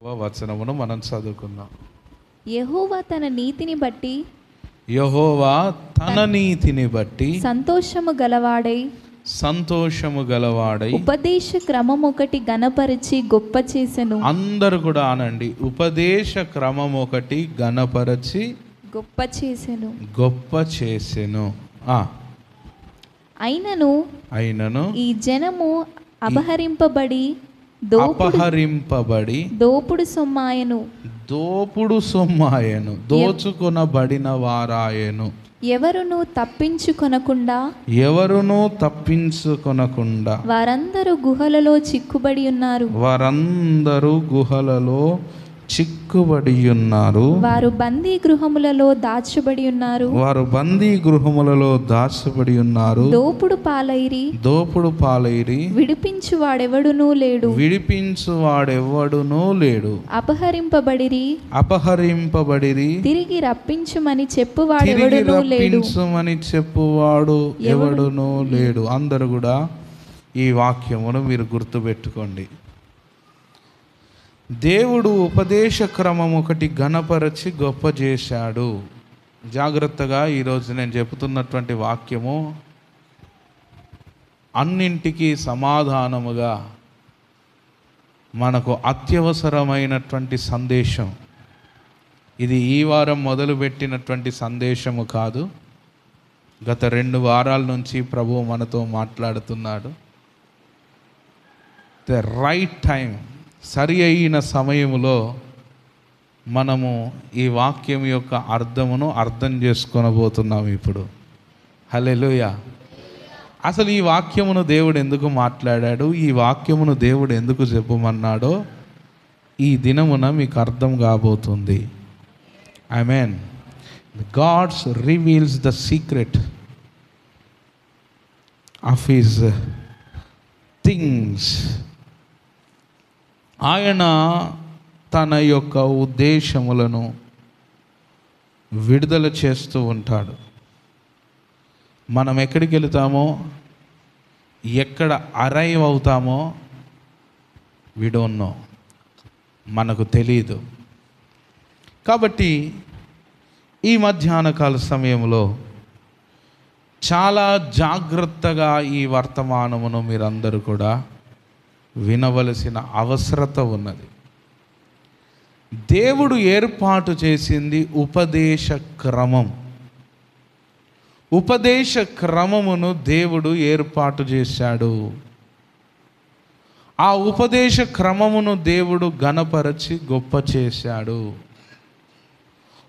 వచనమును మనం చదువుకుందాం. యెహోవా తన నీతిని బట్టి యెహోవా తన నీతిని బట్టి సంతోషము గలవాడై ఉపదేశ క్రమం ఒకటి గణపరిచి గొప్ప చేసెను. అందరూ కూడా అనండి, ఉపదేశ క్రమం ఒకటి గణపరచి గొప్ప చేసెను. అయినను ఈ జనము అపహరింపబడి దోపుడు సొమ్మాయను, దోచుకొనబడిన వారాయను. ఎవరును తప్పించుకొనకుండా వారందరూ గుహలలో చిక్కుబడి ఉన్నారు. వారు బందీ గృహములలో దాచబడి ఉన్నారు. దోపుడు పాలైరి విడిపించువాడెవడునూ లేడు. అపహరింపబడిరి తిరిగి రప్పించుమని చెప్పువాడు ఎవడునూ లేడు. అందరూ కూడా ఈ వాక్యమును మీరు గుర్తుపెట్టుకోండి. దేవుడు ఉపదేశ క్రమం ఒకటి ఘనపరచి గొప్ప చేశాడు. జాగ్రత్తగా ఈరోజు నేను చెబుతున్నటువంటి వాక్యము అన్నింటికీ సమాధానముగా మనకు అత్యవసరమైనటువంటి సందేశం. ఇది ఈ వారం మొదలుపెట్టినటువంటి సందేశము కాదు. గత 2 వారాల నుంచి ప్రభువు మనతో మాట్లాడుతున్నాడు. ద రైట్ టైం, సరి అయిన సమయంలో మనము ఈ వాక్యం యొక్క అర్థం చేసుకొనబోతున్నాం ఇప్పుడు. హల్లెలూయా. అసలు ఈ వాక్యమును దేవుడు ఎందుకు మాట్లాడాడు, ఈ వాక్యమును దేవుడు ఎందుకు చెప్పమన్నాడో ఈ దినమున మీకు అర్థం కాబోతుంది. Amen. God's reveals the secret of his things. ఆయన తన యొక్క ఉద్దేశములను విడుదల చేస్తూ ఉంటాడు. మనం ఎక్కడికి వెళుతామో, ఎక్కడ అరైవ్ అవుతామో వి డోంట్ నో, మనకు తెలియదు. కాబట్టి ఈ మధ్యాహ్న కాల సమయంలో చాలా జాగ్రత్తగా ఈ వర్తమానమును మీరందరూ కూడా వినవలసిన అవసరత ఉన్నది. దేవుడు ఏర్పాటు చేసింది ఉపదేశ క్రమమును దేవుడు ఏర్పాటు చేశాడు. ఆ ఉపదేశ క్రమమును దేవుడు ఘనపరచి గొప్ప చేశాడు.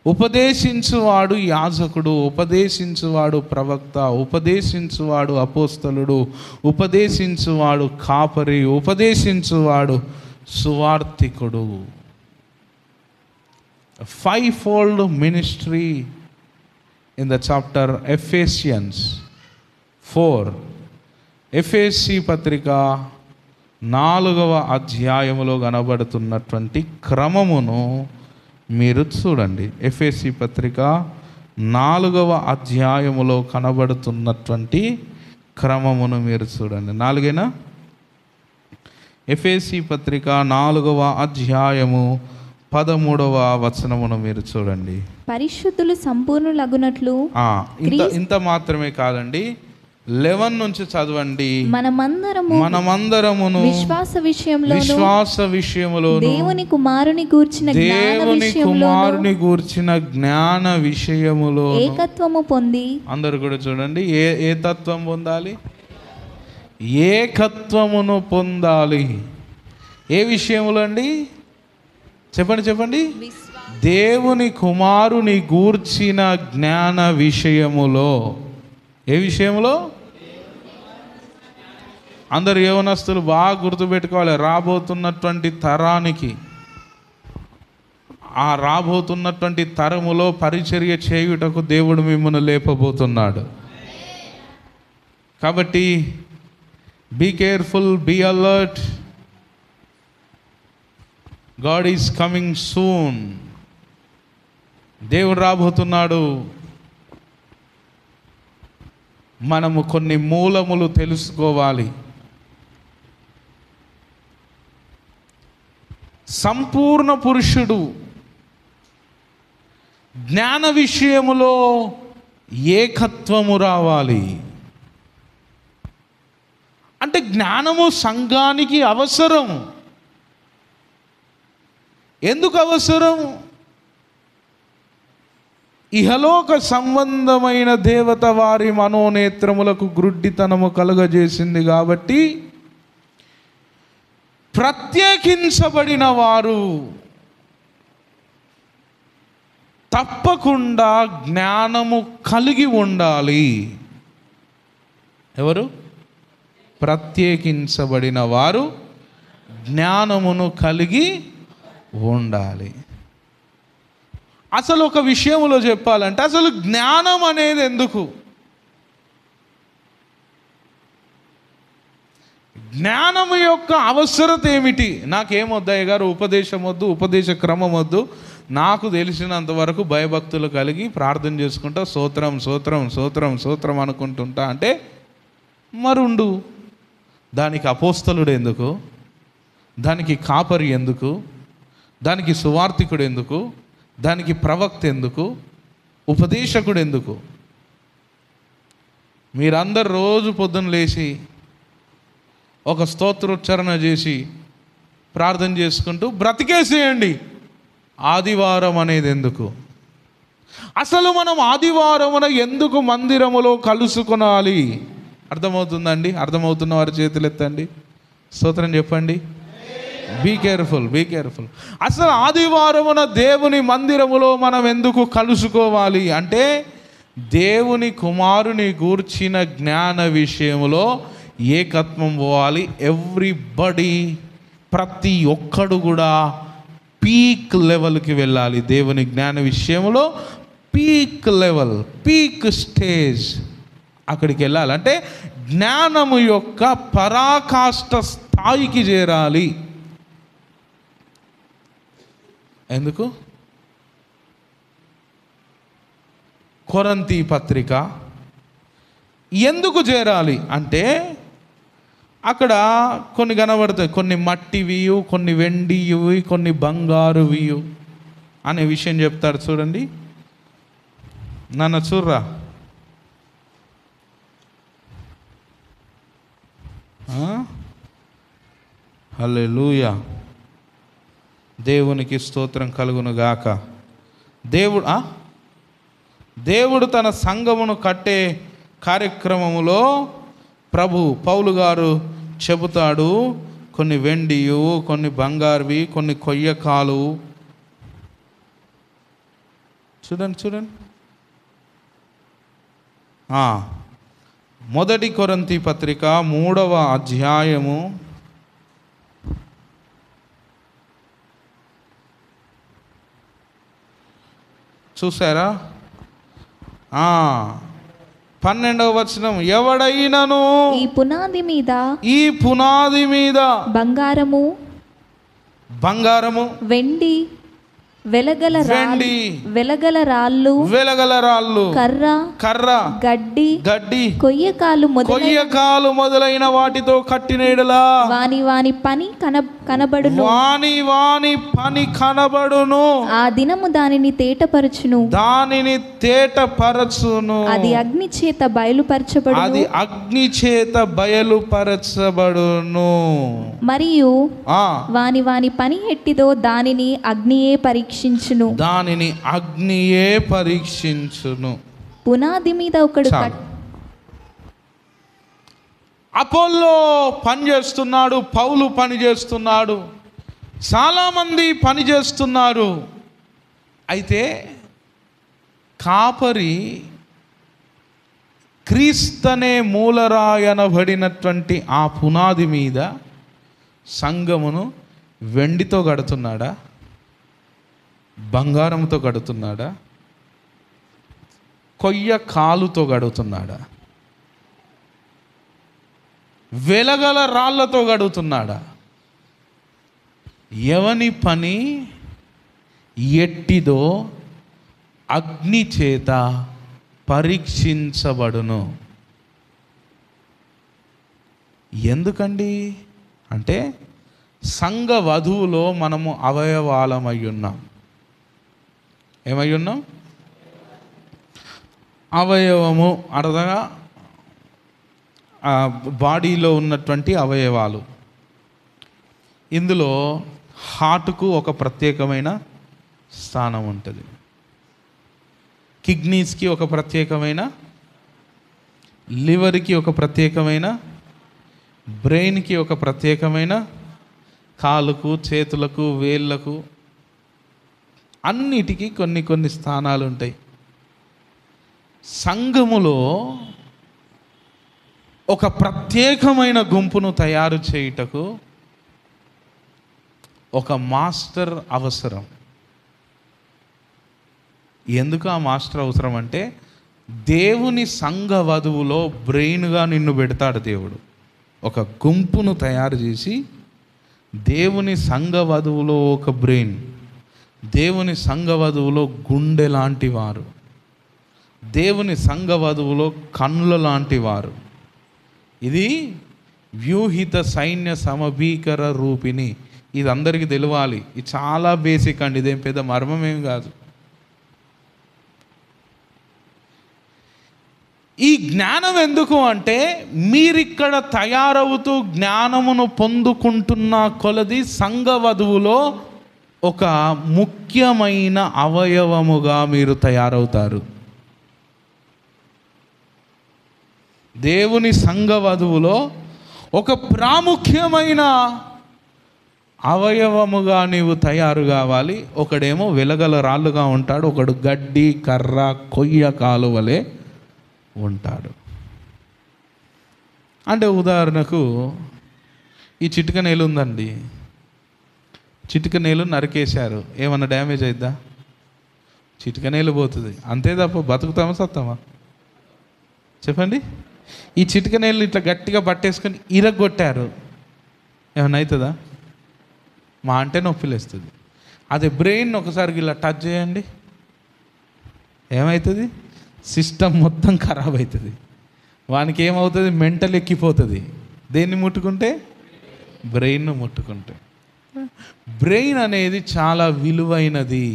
ఉపదేశించువాడు యాజకుడు, ఉపదేశించువాడు ప్రవక్త, ఉపదేశించువాడు అపోస్తలుడు, ఉపదేశించువాడు కాపరి, ఉపదేశించువాడు సువార్తికుడు. 5-fold ministry in the chapter Ephesians 4. ఎఫెసీ పత్రిక 4వ అధ్యాయములో కనబడుతున్నటువంటి క్రమమును మీరు చూడండి. ఎఫెసీ పత్రిక 4వ అధ్యాయములో కనబడుతున్నటువంటి క్రమమును మీరు చూడండి. 4 ఎఫెసీ పత్రిక 4వ అధ్యాయము 13వ వచనమును మీరు చూడండి. పరిశుద్ధులు సంపూర్ణులగునట్లు. ఇంత మాత్రమే కాదండి, 11 నుంచి చదవండి. మనమందరమును విశ్వాస విషయములో దేవుని కుమారుని గూర్చిన జ్ఞాన విషయములో ఏకత్వము పొంది. అందరూ కూడా చూడండి, ఏ తత్వం పొందాలి? ఏకత్వమును పొందాలి. ఏ విషయములో అండి? చెప్పండి. దేవుని కుమారుని గూర్చిన జ్ఞాన విషయములో. ఏ విషయంలో? అందరు యవనస్తులు బాగా గుర్తుపెట్టుకోవాలి. రాబోతున్నటువంటి తరానికి, ఆ రాబోతున్నటువంటి తరములో పరిచర్య చేయుటకు దేవుడు మిమ్మల్ని లేపబోతున్నాడు. కాబట్టి be careful, be alert. God is coming soon. దేవుడు రాబోతున్నాడు. మనము కొన్ని మూలములు తెలుసుకోవాలి. సంపూర్ణ పురుషుడు, జ్ఞాన విషయములో ఏకత్వము రావాలి. అంటే జ్ఞానము సంఘానికి అవసరం. ఎందుకు అవసరం? ఇహలోక సంబంధమైన దేవత వారి మనోనేత్రములకు గ్రుడ్డితనము కలుగజేసింది కాబట్టి ప్రత్యేకించబడిన వారు తప్పకుండా జ్ఞానము కలిగి ఉండాలి. ఎవరు? ప్రత్యేకించబడిన వారు జ్ఞానమును కలిగి ఉండాలి. అసలు ఒక విషయంలో చెప్పాలంటే అసలు జ్ఞానం అనేది ఎందుకు? జ్ఞానం యొక్క అవసరత ఏమిటి? నాకేమొద్దయ్య గారు ఉపదేశం వద్దు, ఉపదేశ క్రమం వద్దు, నాకు తెలిసినంత వరకు భయభక్తులు కలిగి ప్రార్థన చేసుకుంటా స్తోత్రం స్తోత్రం స్తోత్రం స్తోత్రం అనుకుంటుంటా అంటే మరుండు. దానికి అపోస్తలుడు ఎందుకు? దానికి కాపరి ఎందుకు? దానికి సువార్తికుడు ఎందుకు? దానికి ప్రవక్త ఎందుకు? ఉపదేశకుడు ఎందుకు? మీరందరు రోజు పొద్దున్న లేచి ఒక స్తోత్రోచ్చారణ చేసి ప్రార్థన చేసుకుంటూ బ్రతికేసేయండి. ఆదివారం అనేది ఎందుకు? అసలు మనం ఆదివారమున ఎందుకు మందిరములో కలుసుకొనాలి? అర్థమవుతుందండి? అర్థమవుతున్న వారి చేతులు ఎత్తండి, స్తోత్రం చెప్పండి. Be careful. అసలు ఆదివారమున దేవుని మందిరములో మనం ఎందుకు కలుసుకోవాలి అంటే దేవుని కుమారుని గూర్చిన జ్ఞాన విషయములో ఏకత్వం పోవాలి. ఎవ్రీబడి, ప్రతి ఒక్కడు కూడా పీక్ లెవెల్కి వెళ్ళాలి. దేవుని జ్ఞాన విషయంలో పీక్ లెవెల్, పీక్ స్టేజ్ అక్కడికి వెళ్ళాలంటే జ్ఞానము యొక్క పరాకాష్ఠ స్థాయికి చేరాలి. ఎందుకు? కొరింథీ పత్రిక ఎందుకు చేరాలి అంటే అక్కడ కొన్ని కనబడతాయి, కొన్ని మట్టివి, కొన్ని వెండివి, కొన్ని బంగారువి అనే విషయం చెప్తారు. చూడండి నాన్న, చూర్రా. హల్లెలూయా, దేవునికి స్తోత్రం కలుగును గాక. దేవుడు తన సంఘమును కట్టే కార్యక్రమములో పౌలు గారు చెబుతాడు, కొన్ని వెండియు, కొన్ని బంగారువి, కొన్ని కొయ్యకాలు. చూడండి. మొదటి కొరింథీ పత్రిక 3వ అధ్యాయము చూసారా? 12వ వచనం, ఎవడైనను ఈ పునాది మీద బంగారము వెండి వెలగల రాళ్ళు కర్ర గడ్డి కొయ్యకాలు మొదలైన వాటితో కట్టిన యెడల వాని పని కనబడును. ఆ దినము దానిని తేటపరచును. అది అగ్ని చేత బయలుపరచబడును. మరియు వాని పని ఎట్టిదో దానిని అగ్నియే పరీక్షించును. పునాది మీద ఒకడు అపోల్లో పని చేస్తున్నాడు, పౌలు పని చేస్తున్నాడు, చాలామంది పని చేస్తున్నారు. అయితే కాపరి క్రీస్తనే మూలరాయనబడినటువంటి ఆ పునాది మీద సంఘమును వెండితో కడుతున్నాడా, బంగారంతో కడుతున్నాడా, కొయ్య కాలుతో కడుతున్నాడా, వెలగల రాళ్లతో కడుతున్నాడా? ఎవని పని ఎట్టిదో అగ్ని చేత పరీక్షించబడును. ఎందుకండి అంటే సంఘ వధువులో మనము అవయవాలమై ఉన్నాం. ఏమై ఉన్నాం? అవయవము అనగా బాడీలో ఉన్నటువంటి అవయవాలు. ఇందులో హార్ట్కు ఒక ప్రత్యేకమైన స్థానం ఉంటుంది, కిడ్నీస్కి ఒక ప్రత్యేకమైన, లివర్కి ఒక ప్రత్యేకమైన, బ్రెయిన్కి ఒక ప్రత్యేకమైన, కాళ్ళకు, చేతులకు, వేళ్ళకు అన్నిటికీ కొన్ని కొన్ని స్థానాలు ఉంటాయి. సంఘములో ఒక ప్రత్యేకమైన గుంపును తయారు చేయుటకు ఒక మాస్టర్ అవసరం. ఎందుకు ఆ మాస్టర్ అవసరం అంటే, దేవుని సంఘ వధువులో బ్రెయిన్గా నిన్ను పెడతాడు దేవుడు. ఒక గుంపును తయారు చేసి దేవుని సంఘ వధువులో ఒక బ్రెయిన్, దేవుని సంఘ వధువులో గుండె లాంటి వారు, దేవుని సంఘ వధువులో కన్నుల లాంటి వారు. ఇది వ్యూహిత సైన్య సమభీకర రూపిణి. ఇది అందరికీ తెలియాలి. ఇది చాలా బేసిక్ అండి, ఇదేం పెద్ద మర్మమేం కాదు. ఈ జ్ఞానం ఎందుకు అంటే, మీరిక్కడ తయారవుతూ జ్ఞానమును పొందుకుంటున్న కొలది సంఘ వధువులో ఒక ముఖ్యమైన అవయవముగా మీరు తయారవుతారు. దేవుని సంఘ వధువులో ఒక ప్రాముఖ్యమైన అవయవముగా నీవు తయారు కావాలి. ఒకడేమో వెలగల రాళ్ళుగా ఉంటాడు, ఒకడు గడ్డి, కర్ర, కొయ్య కాలువలే ఉంటాడు. అంటే ఉదాహరణకు ఈ చిటిక నేలు ఉందండి, చిటిక నేలు నరికేశారు, ఏమన్నా డ్యామేజ్ అయిద్దా? చిటిక నేలు పోతుంది అంతే తప్ప బతుకుతామా సత్తామా చెప్పండి? ఈ చిటిక నేలు ఇట్లా గట్టిగా పట్టేసుకొని ఇరగొట్టారు, ఏమన్నా అవుతుందా? మా అంటే నొప్పిలేస్తుంది. అదే బ్రెయిన్ ఒకసారి ఇలా టచ్ చేయండి, ఏమవుతుంది? సిస్టమ్ మొత్తం ఖరాబ్ అవుతుంది. వానికి ఏమవుతుంది? మెంటల్ ఎక్కిపోతుంది. దేన్ని ముట్టుకుంటే? బ్రెయిన్ను ముట్టుకుంటే. బ్రెయిన్ అనేది చాలా విలువైనది.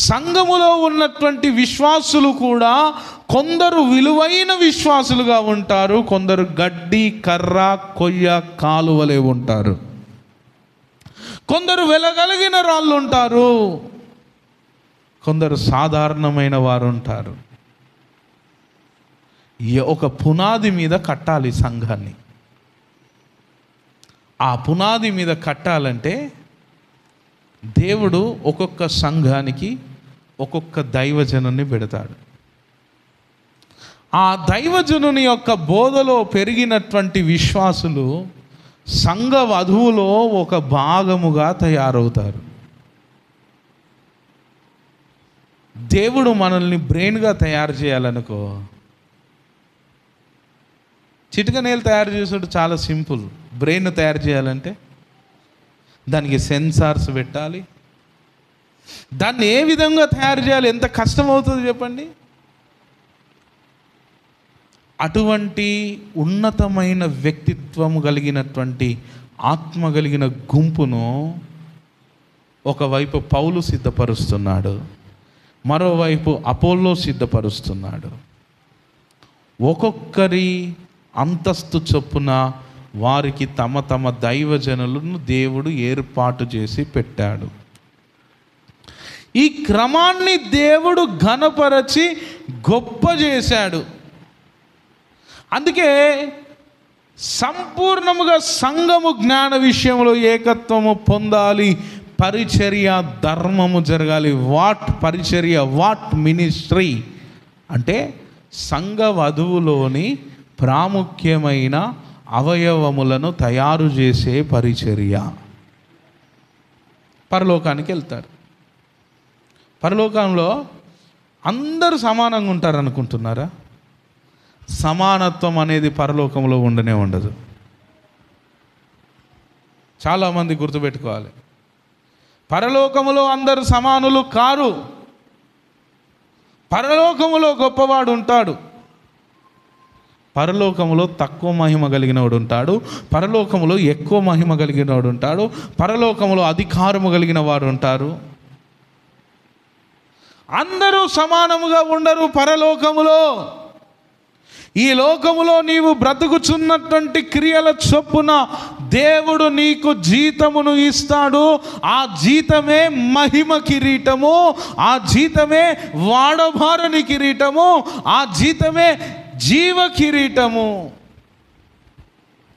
సంఘములో ఉన్నటువంటి విశ్వాసులు కూడా కొందరు విలువైన విశ్వాసులుగా ఉంటారు, కొందరు గడ్డి, కర్ర, కొయ్య, కాలువలే ఉంటారు. కొందరు వెలగలిగిన రాళ్ళు ఉంటారు, కొందరు సాధారణమైన వారు ఉంటారు. ఒక పునాది మీద కట్టాలి సంఘాన్ని. ఆ పునాది మీద కట్టాలంటే దేవుడు ఒక్కొక్క సంఘానికి ఒక్కొక్క దైవజనుని పెడతాడు. ఆ దైవజనుని యొక్క బోధలో పెరిగినటువంటి విశ్వాసులు సంఘ వధువులో ఒక భాగముగా తయారవుతారు. దేవుడు మనల్ని బ్రెయిన్గా తయారు చేయాలనుకో, చిటిక నేలు తయారు చేసుడు చాలా సింపుల్. బ్రెయిన్ తయారు చేయాలంటే దానికి సెన్సార్స్ పెట్టాలి. దాన్ని ఏ విధంగా తయారు చేయాలి, ఎంత కష్టం అవుతుంది చెప్పండి. అటువంటి ఉన్నతమైన వ్యక్తిత్వం కలిగినటువంటి ఆత్మ కలిగిన గుంపును ఒకవైపు పౌలు సిద్ధపరుస్తున్నాడు, మరోవైపు అపోల్లో సిద్ధపరుస్తున్నాడు. ఒక్కొక్కరి అంతస్తు చొప్పున వారికి తమ తమ దైవజనులను దేవుడు ఏర్పాటు చేసి పెట్టాడు. ఈ క్రమాన్ని దేవుడు ఘనపరచి గొప్ప చేశాడు. అందుకే సంపూర్ణముగా సంఘము జ్ఞాన విషయంలో ఏకత్వము పొందాలి, పరిచర్య ధర్మము జరగాలి. వాట్ పరిచర్య, వాట్ మినిస్ట్రీ అంటే సంఘ వధువులోని ప్రాముఖ్యమైన అవయవములను తయారు చేసే పరిచర్య. పరలోకానికి వెళ్తారు. పరలోకంలో అందరూ సమానంగా ఉంటారు అనుకుంటున్నారా? సమానత్వం అనేది పరలోకంలో ఉండనే ఉండదు. చాలామంది గుర్తుపెట్టుకోవాలి, పరలోకములో అందరూ సమానులు కారు. పరలోకములో గొప్పవాడు ఉంటాడు, పరలోకములో తక్కువ మహిమ కలిగిన వాడు ఉంటాడు, పరలోకములో ఎక్కువ మహిమ కలిగిన వాడు ఉంటాడు, పరలోకములో అధికారము కలిగిన వారు ఉంటారు. అందరూ సమానముగా ఉండరు పరలోకములో. ఈ లోకములో నీవు బ్రతుకుచున్నటువంటి క్రియల చొప్పున దేవుడు నీకు జీతమును ఇస్తాడు. ఆ జీతమే మహిమ కిరీటము, ఆ జీతమే వాడబారని కిరీటము, ఆ జీతమే జీవ కిరీటము.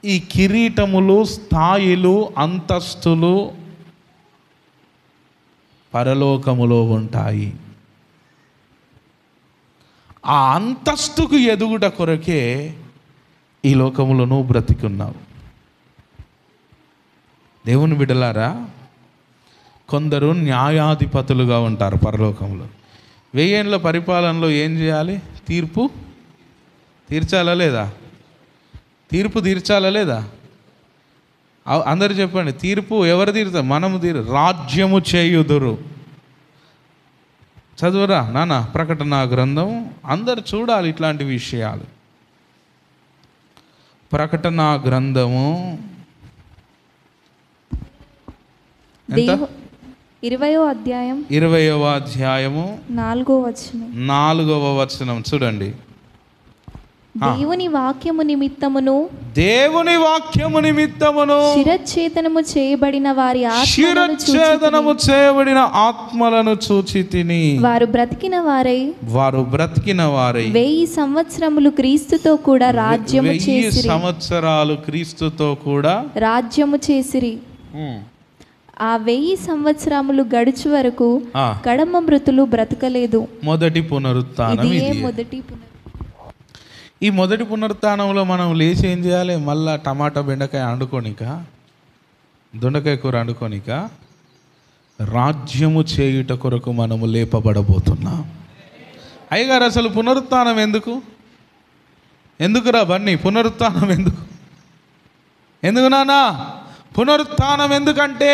ఈ కిరీటములు, స్థాయిలు, అంతస్తులు పరలోకములో ఉంటాయి. ఆ అంతస్తుకు ఎదుగుట కొరకే ఈ లోకములో నువ్వు బ్రతికున్నావు. దేవుని బిడ్డలారా, కొందరు న్యాయాధిపతులుగా ఉంటారు పరలోకంలో. 1000 ఏళ్ల పరిపాలనలో ఏం చేయాలి? తీర్చాలా లేదా? తీర్పు తీర్చాలా లేదా? అందరు చెప్పండి, తీర్పు ఎవరు తీరుతారు? మనము రాజ్యము చేయుదురు. చదువురా నాన్న ప్రకటన గ్రంథం, అందరు చూడాలి ఇట్లాంటి విషయాలు. ప్రకటన గ్రంథము 20వ అధ్యాయం 20వ అధ్యాయము 4వ వచనం చూడండి. దేవుని వాక్యము నిమిత్తమును శిరచ్ఛేదనము చేయబడిన వారి ఆత్మలను చూచి తిని వారు బ్రతికిన వారై 1000 సంవత్సరములు క్రీస్తుతో కూడా రాజ్యము చేసిరి. 1000 సంవత్సరాలు క్రీస్తుతో కూడా రాజ్యము చేసిరి. ఆ 1000 సంవత్సరములు గడుచు వరకు కడమ మృతులు బ్రతకలేదు. మొదటి పునరుత్థానం. ఈ మొదటి పునరుత్థానంలో మనం లేచి ఏం చేయాలి? మళ్ళా టమాటా బెండకాయ వండుకోనిక, దొండకాయ కూర వండుకోనిక, రాజ్యము చేయుట కొరకు మనము లేపబడబోతున్నాం. అయ్యగారు, అసలు పునరుత్థానం ఎందుకురా బన్నీ? పునరుత్థానం ఎందుకు నానా? పునరుత్థానం ఎందుకంటే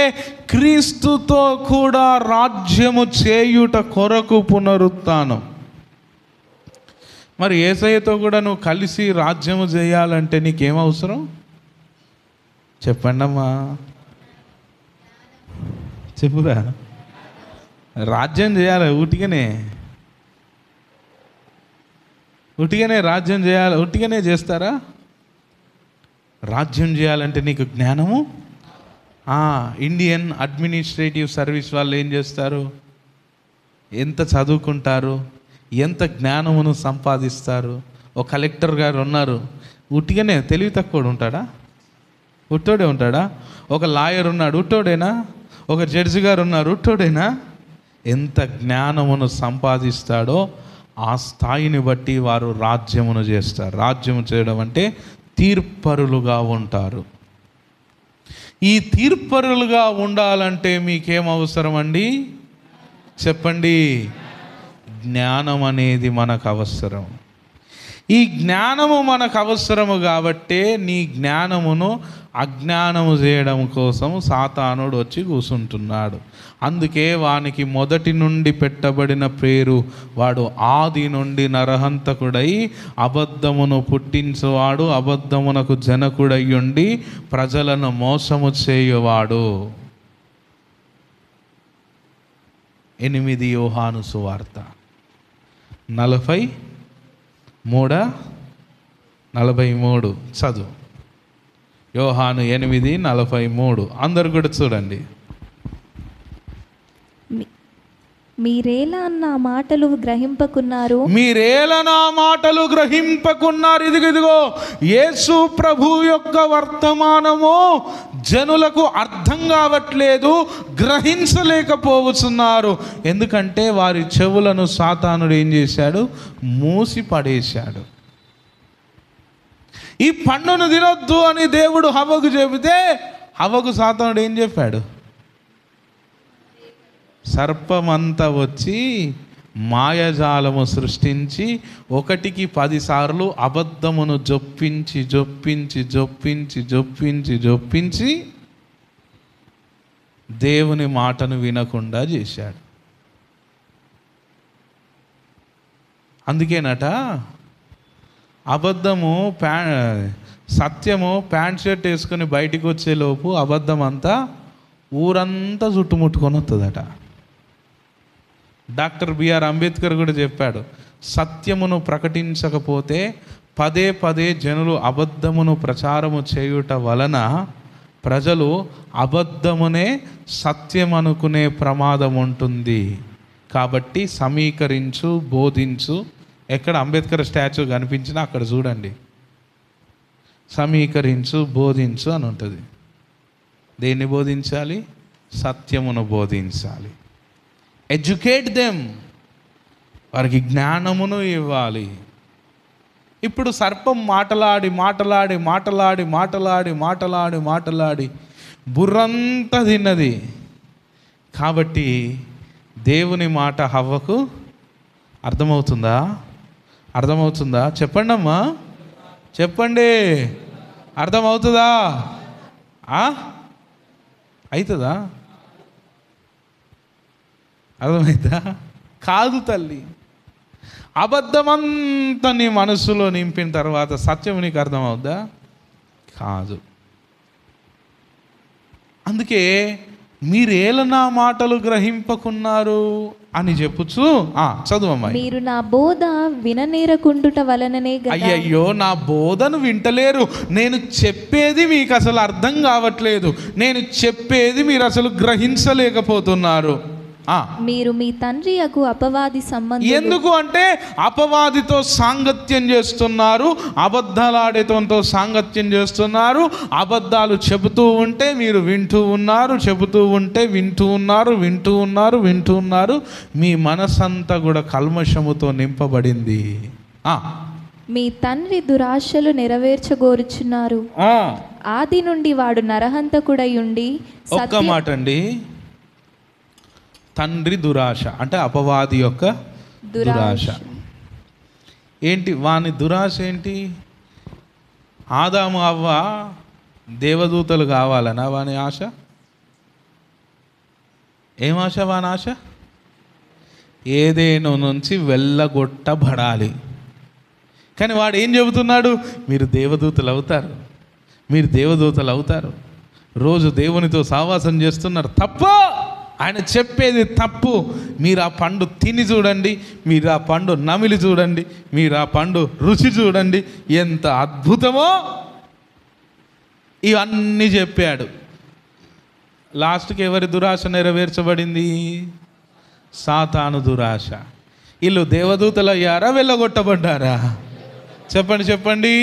క్రీస్తుతో కూడా రాజ్యము చేయుట కొరకు పునరుత్థానం. మరి యేసయ్యతో కూడా నువ్వు కలిసి రాజ్యము చేయాలంటే నీకేం అవసరం చెప్పండమ్మా? చెప్పురా. రాజ్యం చేయాలి ఉట్టిగానే రాజ్యం చేయాలి. ఉట్టిగానే చేస్తారా? రాజ్యం చేయాలంటే నీకు జ్ఞానము. ఇండియన్ అడ్మినిస్ట్రేటివ్ సర్వీస్ వాళ్ళు ఏం చేస్తారు? ఎంత చదువుకుంటారు, ఎంత జ్ఞానమును సంపాదిస్తారు. ఒక కలెక్టర్ గారు ఉన్నారు, ఉట్టిగానే తెలివి తక్కువ ఉంటాడా? ఉట్టోడే ఉంటాడా? ఒక లాయర్ ఉన్నాడు, ఉట్టోడేనా? ఒక జడ్జి గారు ఉన్నారు, ఉట్టోడేనా? ఎంత జ్ఞానమును సంపాదిస్తాడో ఆ స్థాయిని బట్టి వారు రాజ్యమును చేస్తారు. రాజ్యము చేయడం అంటే తీర్పరులుగా ఉంటారు. ఈ తీర్పరులుగా ఉండాలంటే మీకేం అవసరం అండి? చెప్పండి. జ్ఞానం అనేది మనకు అవసరం. ఈ జ్ఞానము మనకు అవసరము కాబట్టే నీ జ్ఞానమును అజ్ఞానము చేయడం కోసం సాతానుడు వచ్చి కూర్చుంటున్నాడు. అందుకే వానికి మొదటి నుండి పెట్టబడిన పేరు, వాడు ఆది నుండి నరహంతకుడై అబద్ధమును పుట్టించువాడు, అబద్ధమునకు జనకుడయ్యుండి ప్రజలను మోసము చేయువాడు. 8 యోహాను సువార్త 43 చదువు. యోహాను 8:43 అందరు కూడా చూడండి. మీరేలా నా మాటలు గ్రహింపకున్నారు? ఇదిగో యేసు ప్రభు యొక్క వర్తమానము జనులకు అర్థం కావట్లేదు, గ్రహించలేకపోతున్నారు. ఎందుకంటే వారి చెవులను సాతానుడు ఏం చేశాడు? మూసి పడేశాడు. ఈ పండును తినొద్దు అని దేవుడు హవ్వకు చెబితే హవ్వకు సాతానుడు ఏం చెప్పాడు? సర్పమంతా వచ్చి మాయజాలము సృష్టించి 1కి 10 సార్లు అబద్ధమును జొప్పించి దేవుని మాటను వినకుండా చేశాడు. అందుకేనట అబద్ధము సత్యము ప్యాంట్ షర్ట్ వేసుకొని బయటికి వచ్చేలోపు అబద్ధం అంతా ఊరంతా చుట్టుముట్టుకొని వస్తుందట. డాక్టర్ బిఆర్ అంబేద్కర్ కూడా చెప్పాడు, సత్యమును ప్రకటించకపోతే పదే పదే జనులు అబద్ధమును ప్రచారము చేయుట వలన ప్రజలు అబద్ధమునే సత్యం అనుకునే ప్రమాదం ఉంటుంది. కాబట్టి సమీకరించు, బోధించు. ఎక్కడ అంబేద్కర్ స్టాచ్యూ కనిపించినా అక్కడ చూడండి, సమీకరించు, బోధించు అని ఉంటుంది. దేన్ని బోధించాలి? సత్యమును బోధించాలి. ఎడ్యుకేట్ దెమ్, వారికి జ్ఞానమును ఇవ్వాలి. ఇప్పుడు సర్పం మాటలాడి మాటలాడి మాటలాడి మాటలాడి మాటలాడి మాటలాడి బుర్రంతా తిన్నది. కాబట్టి దేవుని మాట హవ్వకు అర్థమవుతుందా? అర్థమవుతుందా? చెప్పండి అమ్మా, చెప్పండి. అర్థమవుతుందా? అవుతుందా? అర్థమైందా? కాదు తల్లి. అబద్ధమంతా నీ మనసులో నింపిన తర్వాత సత్యం నీకు అర్థమవుద్దా? కాదు. అందుకే మీరేల నా మాటలు గ్రహింపకున్నారు అని చెప్పుచు చదువమ్మా. మీరు నా బోధ విననేరకుండుట వలననే. అయ్యయ్యో, నా బోధను వింటలేరు. నేను చెప్పేది మీకు అసలు అర్థం కావట్లేదు. నేను చెప్పేది మీరు అసలు గ్రహించలేకపోతున్నారు. మీరు మీ తండ్రి యగు అపవాది సంబంధం. ఎందుకు అంటే అపవాదితో సాంగత్యం చేస్తున్నారు, అబద్ధాలాడేతో సాంగత్యం చేస్తున్నారు. అబద్ధాలు చెబుతూ ఉంటే మీరు వింటూ ఉన్నారు, చెబుతూ ఉంటే వింటూ ఉన్నారు, వింటూ ఉన్నారు, వింటూ ఉన్నారు. మీ మనసంతా కూడా కల్మషముతో నింపబడింది. మీ తండ్రి దురాశలు నెరవేర్చగోరుచున్నారు. ఆది నుండి వాడు నరహంతకుడై ఉండి. ఒక్క మాట అండి, తండ్రి దురాశ అంటే అపవాది యొక్క దురాశ. ఏంటి వాని దురాశ? ఏంటి? ఆదాము అవ్వ దేవదూతలు కావాలనా వాని ఆశ? ఏం ఆశ వాని ఆశ? ఏదేను నుంచి వెళ్ళగొట్టబడాలి. కానీ వాడు ఏం చెబుతున్నాడు? మీరు దేవదూతలు అవుతారు, మీరు దేవదూతలు అవుతారు, రోజు దేవునితో సావాసం చేస్తున్నారు. తప్పు. ఆయన చెప్పేది తప్పు. మీరు ఆ పండు తిని చూడండి, మీరు ఆ పండు నమిలి చూడండి, మీరు ఆ పండు రుచి చూడండి, ఎంత అద్భుతమో. ఇవన్నీ చెప్పాడు. లాస్ట్కి ఎవరి దురాశ నెరవేర్చబడింది? సాతాను దురాశ. వీళ్ళు దేవదూతలు అయ్యారా, వెళ్ళగొట్టబడ్డారా? చెప్పండి, చెప్పండి.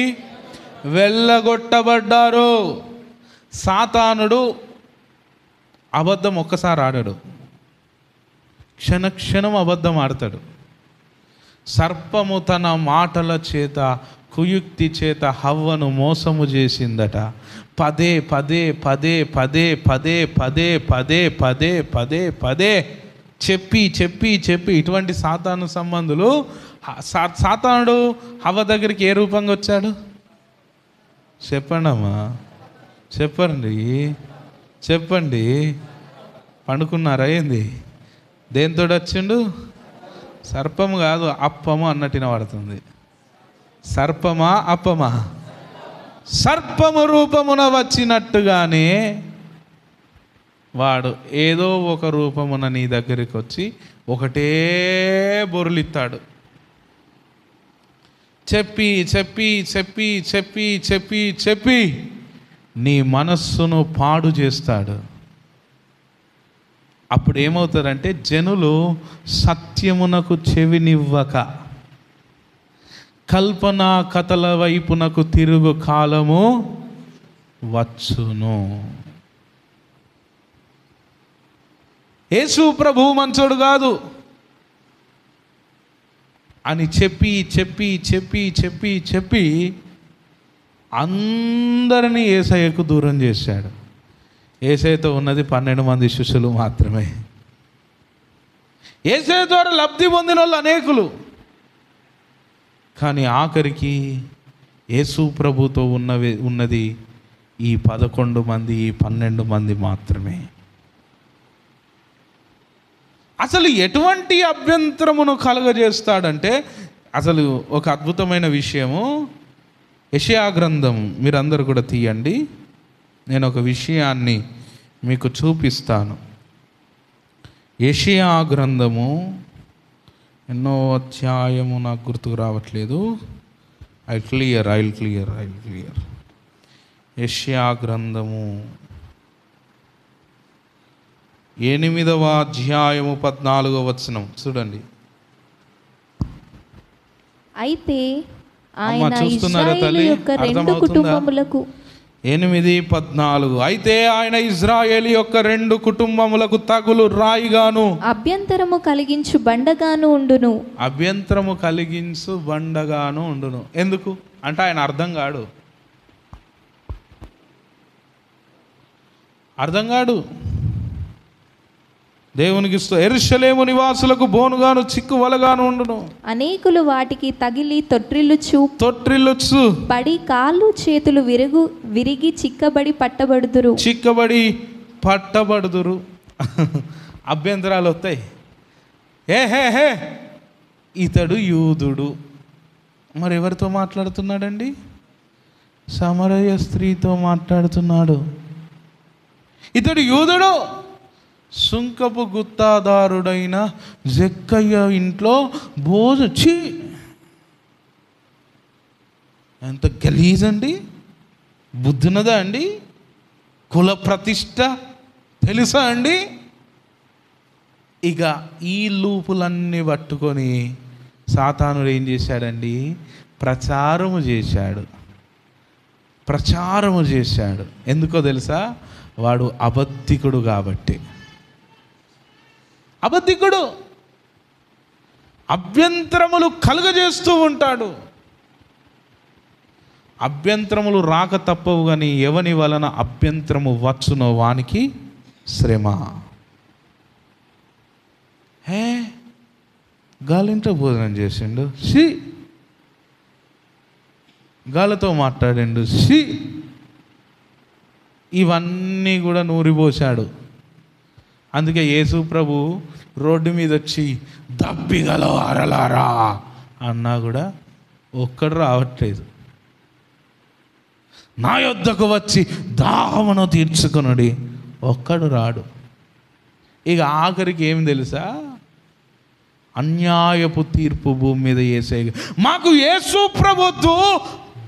వెళ్ళగొట్టబడ్డారు. సాతానుడు అబద్ధం ఒక్కసారి ఆడాడు, క్షణక్షణం అబద్ధం ఆడతాడు. సర్పము తన మాటల చేత, కుయుక్తి చేత హవ్వను మోసము చేసిందట. పదే పదే పదే పదే పదే పదే పదే పదే పదే పదే చెప్పి చెప్పి చెప్పి ఇటువంటి సాతాను సంబంధులు. సాతానుడు హవ్వ దగ్గరికి ఏ రూపంగా వచ్చాడు? చెప్పండి అమ్మా, చెప్పండి, చెప్పండి. పండుకున్నారా ఏంది? దేంతో వచ్చిండు? సర్పము కాదు, అప్పము అన్నట్టు పడుతుంది. సర్పమా అప్పమా? సర్పము రూపమున వచ్చినట్టుగానే వాడు ఏదో ఒక రూపమున నీ దగ్గరికి వచ్చి ఒకటే బొరులిస్తాడు. చెప్పి చెప్పి చెప్పి చెప్పి చెప్పి చెప్పి నీ మనస్సును పాడు చేస్తాడు. అప్పుడు ఏమవుతారంటే జనులు సత్యమునకు చెవినివ్వక కల్పనా కథల వైపునకు తిరుగు కాలము వచ్చును. యేసు ప్రభువు మంచోడు కాదు అని చెప్పి చెప్పి చెప్పి చెప్పి చెప్పి అందరినీ యేసయ్యకు దూరం చేశాడు. యేసయ్యతో ఉన్నది 12 మంది శిష్యులు మాత్రమే. యేసయ్య ద్వారా లబ్ధి పొందిన వాళ్ళు అనేకులు. కానీ ఆఖరికి యేసు ప్రభుతో ఉన్నది ఈ 11 మంది, ఈ 12 మంది మాత్రమే. అసలు ఎటువంటి అభ్యంతరమును కలుగజేస్తాడంటే అసలు ఒక అద్భుతమైన విషయము, యెషయా గ్రంథం మీరందరూ కూడా తీయండి. నేను ఒక విషయాన్ని మీకు చూపిస్తాను. యెషయా గ్రంథము ఎన్నో అధ్యాయము నాకు గుర్తుకు రావట్లేదు. I clear. యెషయా గ్రంథము 8వ అధ్యాయము 14వ వచనం చూడండి. అయితే అమ్మ ఆయన చూస్తున్నారా ఇశ్రాయేలు తల్లి? యొక్క 2 అర్థమవుతుందా? కుటుంబములకు 8:14 అయితే ఆయన ఇజ్రాయేలు యొక్క 2 కుటుంబములకు తగులు రాయిగాను అభ్యంతరము కలిగించు బండగాను ఉండును. అభ్యంతరము కలిగించు బండగాను ఉండును. ఎందుకు అంటే ఆయన అర్థం కాడు. దేవునికి యెరూషలేము నివాసులకు బోనుగాను చిక్కు వలగాను ఉండును. అనేకులు వాటికి తగిలి తొట్రిల్లుచు పడి కాళ్ళు చేతులు విరిగి చిక్కబడి పట్టబడుదురు. అభ్యంతరాలు వస్తాయి. హే ఇతడు యూదుడు, మరి ఎవరితో మాట్లాడుతున్నాడండి? సమరయ స్త్రీతో మాట్లాడుతున్నాడు. ఇతడు యూదుడు, సుంకపు గుత్తాదారుడైన జక్కయ్య ఇంట్లో ఛీ ఎంత గలీజ్ అండి! బుద్ధున్నదా అండి? కుల ప్రతిష్ట తెలుసా అండి? ఇక ఈ లూపులన్నీ పట్టుకొని సాతానుడు ఏం చేశాడండి? ప్రచారము చేశాడు. ఎందుకో తెలుసా? వాడు అబద్ధికుడు కాబట్టి. అభ్యంతరములు కలుగజేస్తూ ఉంటాడు. అభ్యంతరములు రాక తప్పవు, కానీ ఎవని వలన అభ్యంతరము వచ్చునో వానికి శ్రమ. గాలింట్లో భోజనం చేసిండు, గాలితో మాట్లాడిండు, ఇవన్నీ కూడా నూరిపోశాడు. అందుకే యేసు ప్రభు రోడ్డు మీద వచ్చి దప్పిగల అరలారా అన్నా కూడా ఒక్కడు రావట్లేదు. నా యొద్దకు వచ్చి దాహమును తీర్చుకొనుడి, ఒక్కడు రాడు. ఇక ఆఖరికి ఏం తెలుసా? అన్యాయపు తీర్పు భూమి మీద యేసయ్య. మాకు యేసు ప్రభువద్దు,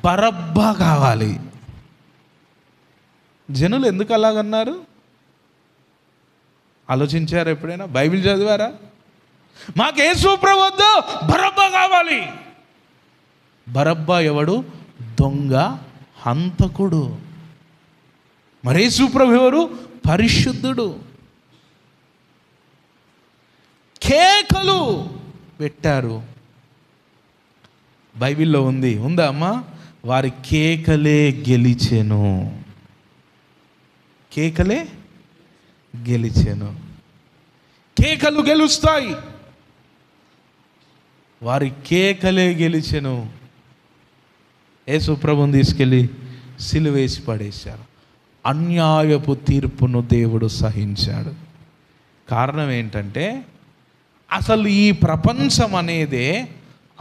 బరబ్బా కావాలి. జనులు ఎందుకు అలాగన్నారు? ఆలోచించారు ఎప్పుడైనా? బైబిల్ చదివారా? మాకు యేసు ప్రభువద్దు, బరబ్బా కావాలి. బరబ్బా ఎవడు? దొంగ, హంతకుడు. మరి యేసు ప్రభు ఎవరు? పరిశుద్ధుడు. కేకలు పెట్టారు. బైబిల్లో ఉందా అమ్మా? వారి కేకలే గెలిచెను. కేకలు గెలుస్తాయి. వారి కేకలే గెలిచెను. యేసు ప్రభువుని తీసుకెళ్ళి సిలువేసి పడేశారు. అన్యాయపు తీర్పును దేవుడు సహించాడు. కారణం ఏంటంటే అసలు ఈ ప్రపంచం అనేదే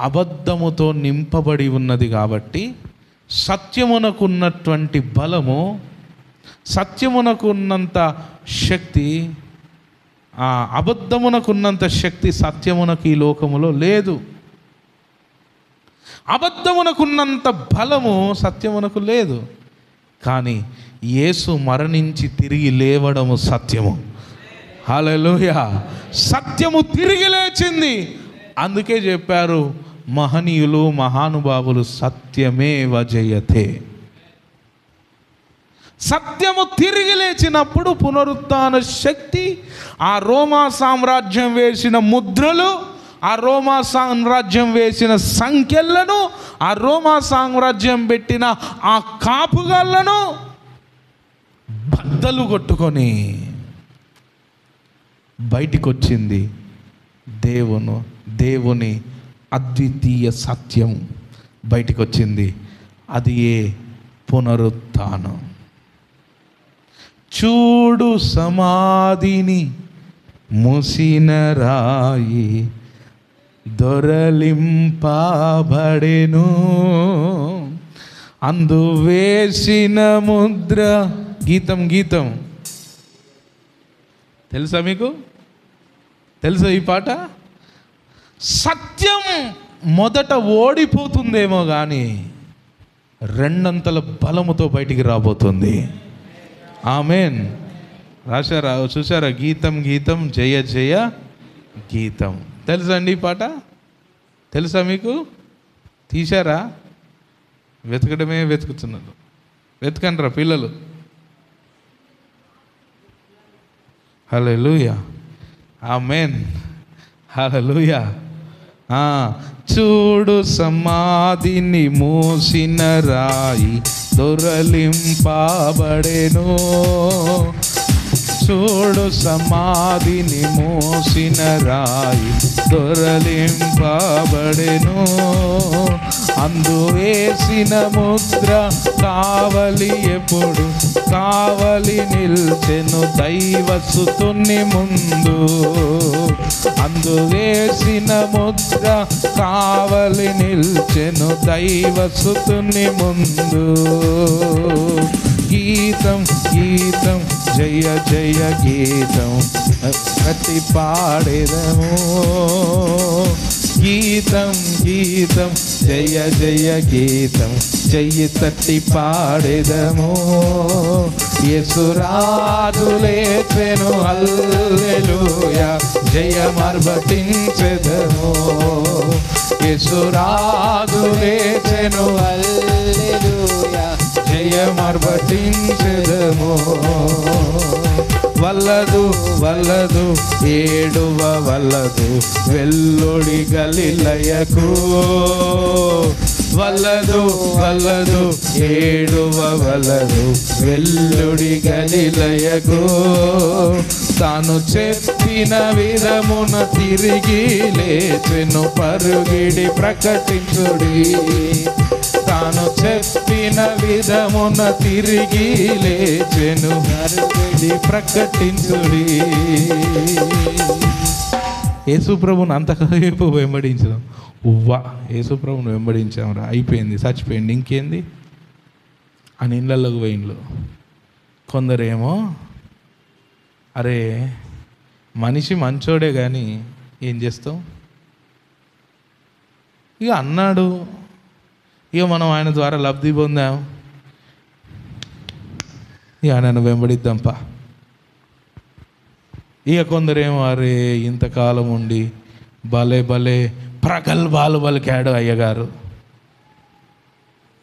అబద్ధముతో నింపబడి ఉన్నది కాబట్టి సత్యమునకు ఉన్నటువంటి బలము, సత్యమునకు ఉన్నంత శక్తి, అబద్ధమునకున్నంత శక్తి సత్యమునకు ఈ లోకములో లేదు. అబద్ధమునకున్నంత బలము సత్యమునకు లేదు. కానీ యేసు మరణించి తిరిగి లేవడము సత్యము. హల్లెలూయా! సత్యము తిరిగి లేచింది. అందుకే చెప్పారు మహనీయులు, మహానుభావులు, సత్యమేవ జయతే. సత్యము తిరిగి లేచినప్పుడు పునరుత్థాన శక్తి, ఆ రోమా సామ్రాజ్యం వేసిన ముద్రలు, ఆ రోమా సామ్రాజ్యం వేసిన సంఖ్యలను, ఆ రోమా సామ్రాజ్యం పెట్టిన ఆ కాపుగాళ్లను బద్దలు కొట్టుకొని బయటికి వచ్చింది దేవుని అద్వితీయ సత్యం బయటికి వచ్చింది. అది ఏ పునరుత్థానం. చూడు సమాధిని మూసిన రాయి, దొరలింపబడెను, అందు వేసిన ముద్ర. గీతం తెలుసా మీకు? తెలుసా ఈ పాట? సత్యం మొదట ఓడిపోతుందేమో కానీ రెండంతల బలముతో బయటికి రాబోతుంది. ఆమేన్. రాశారా? చూసారా? గీతం జయ జయ గీతం. తెలుసా అండి ఈ పాట? తెలుసా మీకు? తీశారా? వెతకడమే వెతుకుతున్నారు. వెతకండ్రా పిల్లలు. హల్లెలూయా, ఆమేన్, హల్లెలూయా. చూడు సమాధిని మూసిన రాయి దొరలింపబడెను, చూడు సమాధిని మూసిన రాయి దొరలింపబడెను, అందు వేసిన ముద్ర కావలి ఎప్పుడు కావలి నిల్చెను దైవసుతుని ముందు, అందు వేసిన ముద్ర కావలి నిల్చెను దైవసుతుని ముందు. గీతం జయ జయ గీతం ప్రతి పాడెదము, గీతం జయ జయ గీతం చెయ్యి తట్టి పాడెదము. యేసురాజు లేచెను హల్లెలూయా జయమర్భటించెదము, యేసురాజు లేచెను హల్లెలూయా జయమర్భటించెదము. వల్లదు ఏడువ వల్లదు వెల్లుడి గలిలయకు, వల్లదు ఏడువ వల్లదు వెల్లుడి గలిలయకు, తాను చెప్పిన విధమున తిరిగి లేచెను పరుగిడి ప్రకటించుడి, తాను చెప్పిన విధమున తిరిగి లేచెను పరుగిడి ప్రకటించుడి. యేసుప్రభుని అంతసేపు వెంబడించడం. యేసుప్రభుని వెంబడించాంరా, అయిపోయింది, చచ్చిపోయింది, ఇంకేంది అని ఇళ్ళల్లోకి పోయిండ్లు. కొందరేమో అరే మనిషి మంచోడే కానీ ఏం చేస్తాం, ఇక అన్నాడు, ఇక మనం ఆయన ద్వారా లబ్ధి పొందాం, ఇక ఆయనను వెంబడిద్దాంపా. ఇక కొందరేమో అరే ఇంతకాలం ఉండి భలే ప్రగల్భాలు పలికాడు అయ్యగారు,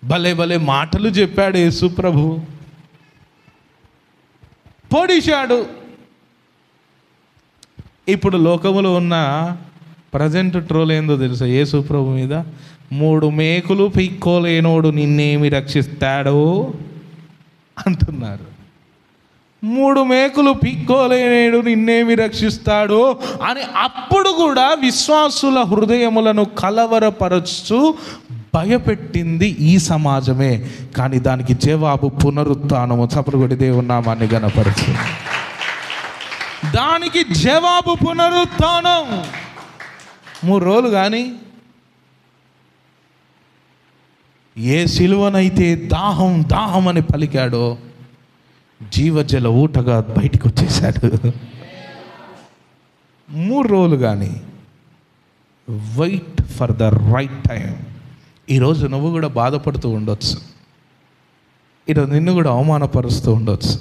భలే మాటలు చెప్పాడు యేసు ప్రభు, పొడిశాడు. ఇప్పుడు లోకములో ఉన్న ప్రజెంట్ ట్రోల్ ఏందో తెలుసా యేసు ప్రభు మీద? 3 మేకులు పీక్కోలేనోడు నిన్నేమి రక్షిస్తాడో అంటున్నారు. 3 మేకులు పీక్కోలేనేడు నిన్నేమి రక్షిస్తాడో అని అప్పుడు కూడా విశ్వాసుల హృదయములను కలవరపరచు భయపెట్టింది ఈ సమాజమే. కానీ దానికి జవాబు పునరుత్థానము. చప్పట్లు కొట్టి దేవుని నామాన్ని ఘనపరచు. దానికి జవాబు పునరుత్థానం. 3 రోజులు కానీ ఏ సిలువనైతే దాహం అని పలికాడో జీవజల ఊటగా బయటికి వచ్చేసాడు. 3 రోజులు కానీ wait for the right time. ఈరోజు నువ్వు కూడా బాధపడుతూ ఉండొచ్చు, ఈరోజు నిన్ను కూడా అవమానపరుస్తూ ఉండొచ్చు,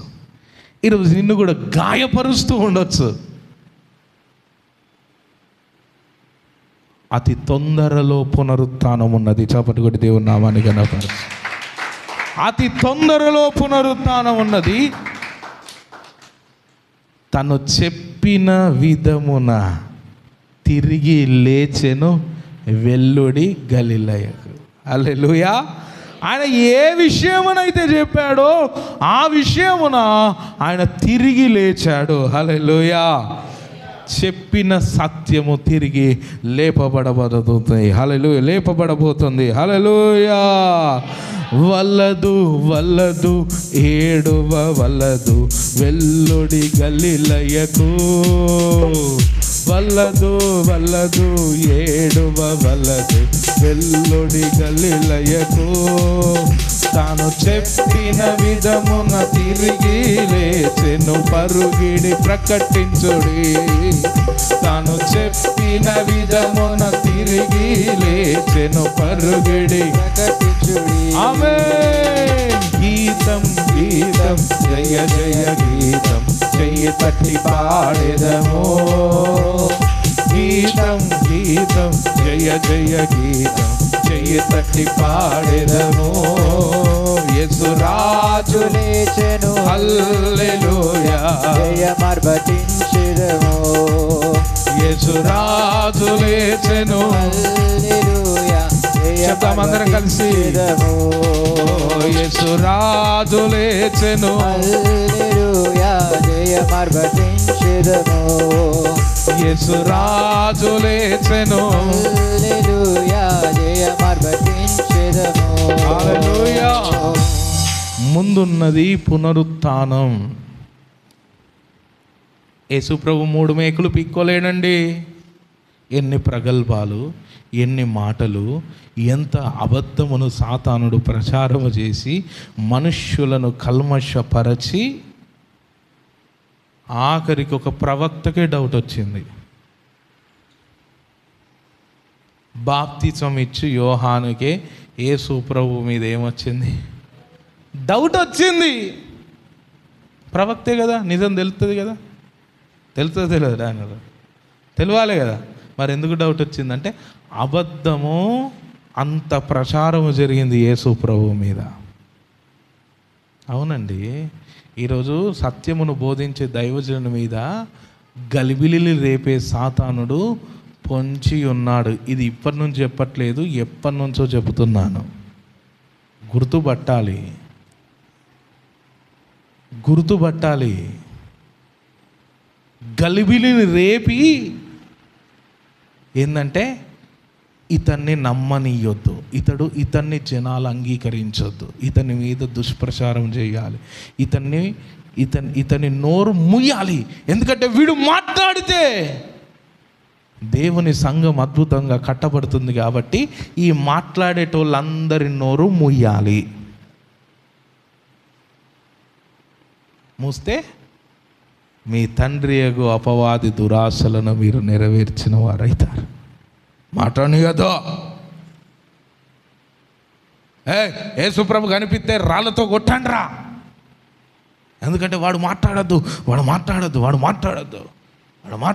ఈరోజు నిన్ను కూడా గాయపరుస్తూ ఉండొచ్చు. అతి తొందరలో పునరుత్థానం ఉన్నది. చప్పటి కొట్టి దేవుని నామాన్ని ఘనపరచు. అతి తొందరలో పునరుత్థానం ఉన్నది. తను చెప్పిన విధమున తిరిగి లేచెను వెల్లుడి గలిలయకు. హల్లెలూయా. ఆయన ఏ విషయమునైతే చెప్పాడో ఆ విషయమున ఆయన తిరిగి లేచాడు. హల్లెలూయా. చెప్పిన సత్యము తిరిగి లేపబడబోతుంది. హల్లెలూయా. లేపబడబోతుంది. హల్లెలూయా. వల్లదు ఏడువ వల్లదు వెల్లుడి గలిలయకు, వల్లదు వల్లదు ఏడువవలదు వెల్లుడి గలిలయకు. తాను చెప్పిన విధమున తిరిగి లేచెను పరుగిడి ప్రకటించుడి. తాను చెప్పిన విధమున తిరిగి లేచెను పరుగిడి ప్రకటించుడి. ఆమేన్. గీతం గీతం జయ జయ గీతం చెయ్యి తట్టి పాడెదము. గీతం గీతం జయ జయ గీతం చెయ్యి తట్టి పాడెదము. యేసు రాజు లేచెను హల్లెలూయా జయమర్భటించెదము. యేసు రాజు లేచెను హల్లెలూయా చెప్తామందరం కలిసి. యేసు రాజు లేచెను హల్లెలూయా జయమర్భటించెదము. యేసు రాజు లేచెను హల్లెలూయా జయమర్భటించెదము. హల్లెలూయా. ముందున్నది పునరుత్థానం. యేసు ప్రభు 3 మేకులు పీక్కోలేడండి. ఎన్ని ప్రగల్భాలు, ఎన్ని మాటలు, ఎంత అబద్ధమును సాతానుడు ప్రచారము చేసి మనుష్యులను కల్మషపరచి ఆఖరికి ఒక ప్రవక్తకే డౌట్ వచ్చింది. బాప్తిసం ఇచ్చి యోహానుకే యేసు ప్రభు మీద ఏమొచ్చింది? డౌట్ వచ్చింది. ప్రవక్తే కదా, నిజం తెలుస్తుంది కదా, తెలుస్తుంది తెలియదు ఆయన తెలియాలి కదా. మరి ఎందుకు డౌట్ వచ్చిందంటే అబద్ధము అంత ప్రచారము జరిగింది యేసు ప్రభు మీద. అవునండి, ఈరోజు సత్యమును బోధించే దైవజనుని మీద గలిబిలి రేపే సాతానుడు పొంచి ఉన్నాడు. ఇది ఇప్పటి నుంచి చెప్పట్లేదు, ఎప్పటి నుంచో చెబుతున్నాను. గుర్తుపట్టాలి, గుర్తుపట్టాలి. గలిబిలిని రేపి ఏంటంటే ఇతన్ని నమ్మనీయొద్దు, ఇతన్ని జనాలు అంగీకరించొద్దు, ఇతని మీద దుష్ప్రచారం చేయాలి, ఇతని నోరు ముయ్యాలి. ఎందుకంటే వీడు మాట్లాడితే దేవుని సంఘం అద్భుతంగా కట్టబడుతుంది. కాబట్టి ఈ మాట్లాడేటోళ్ళందరి నోరు ముయ్యాలి. మూస్తే మీ తండ్రి యగు అపవాది దురాశలను మీరు నెరవేర్చిన వారైతారు. మాట్లాడనియదో. యేసుప్రభు కనిపిస్తే రాళ్ళతో కొట్టండ్రా. ఎందుకంటే వాడు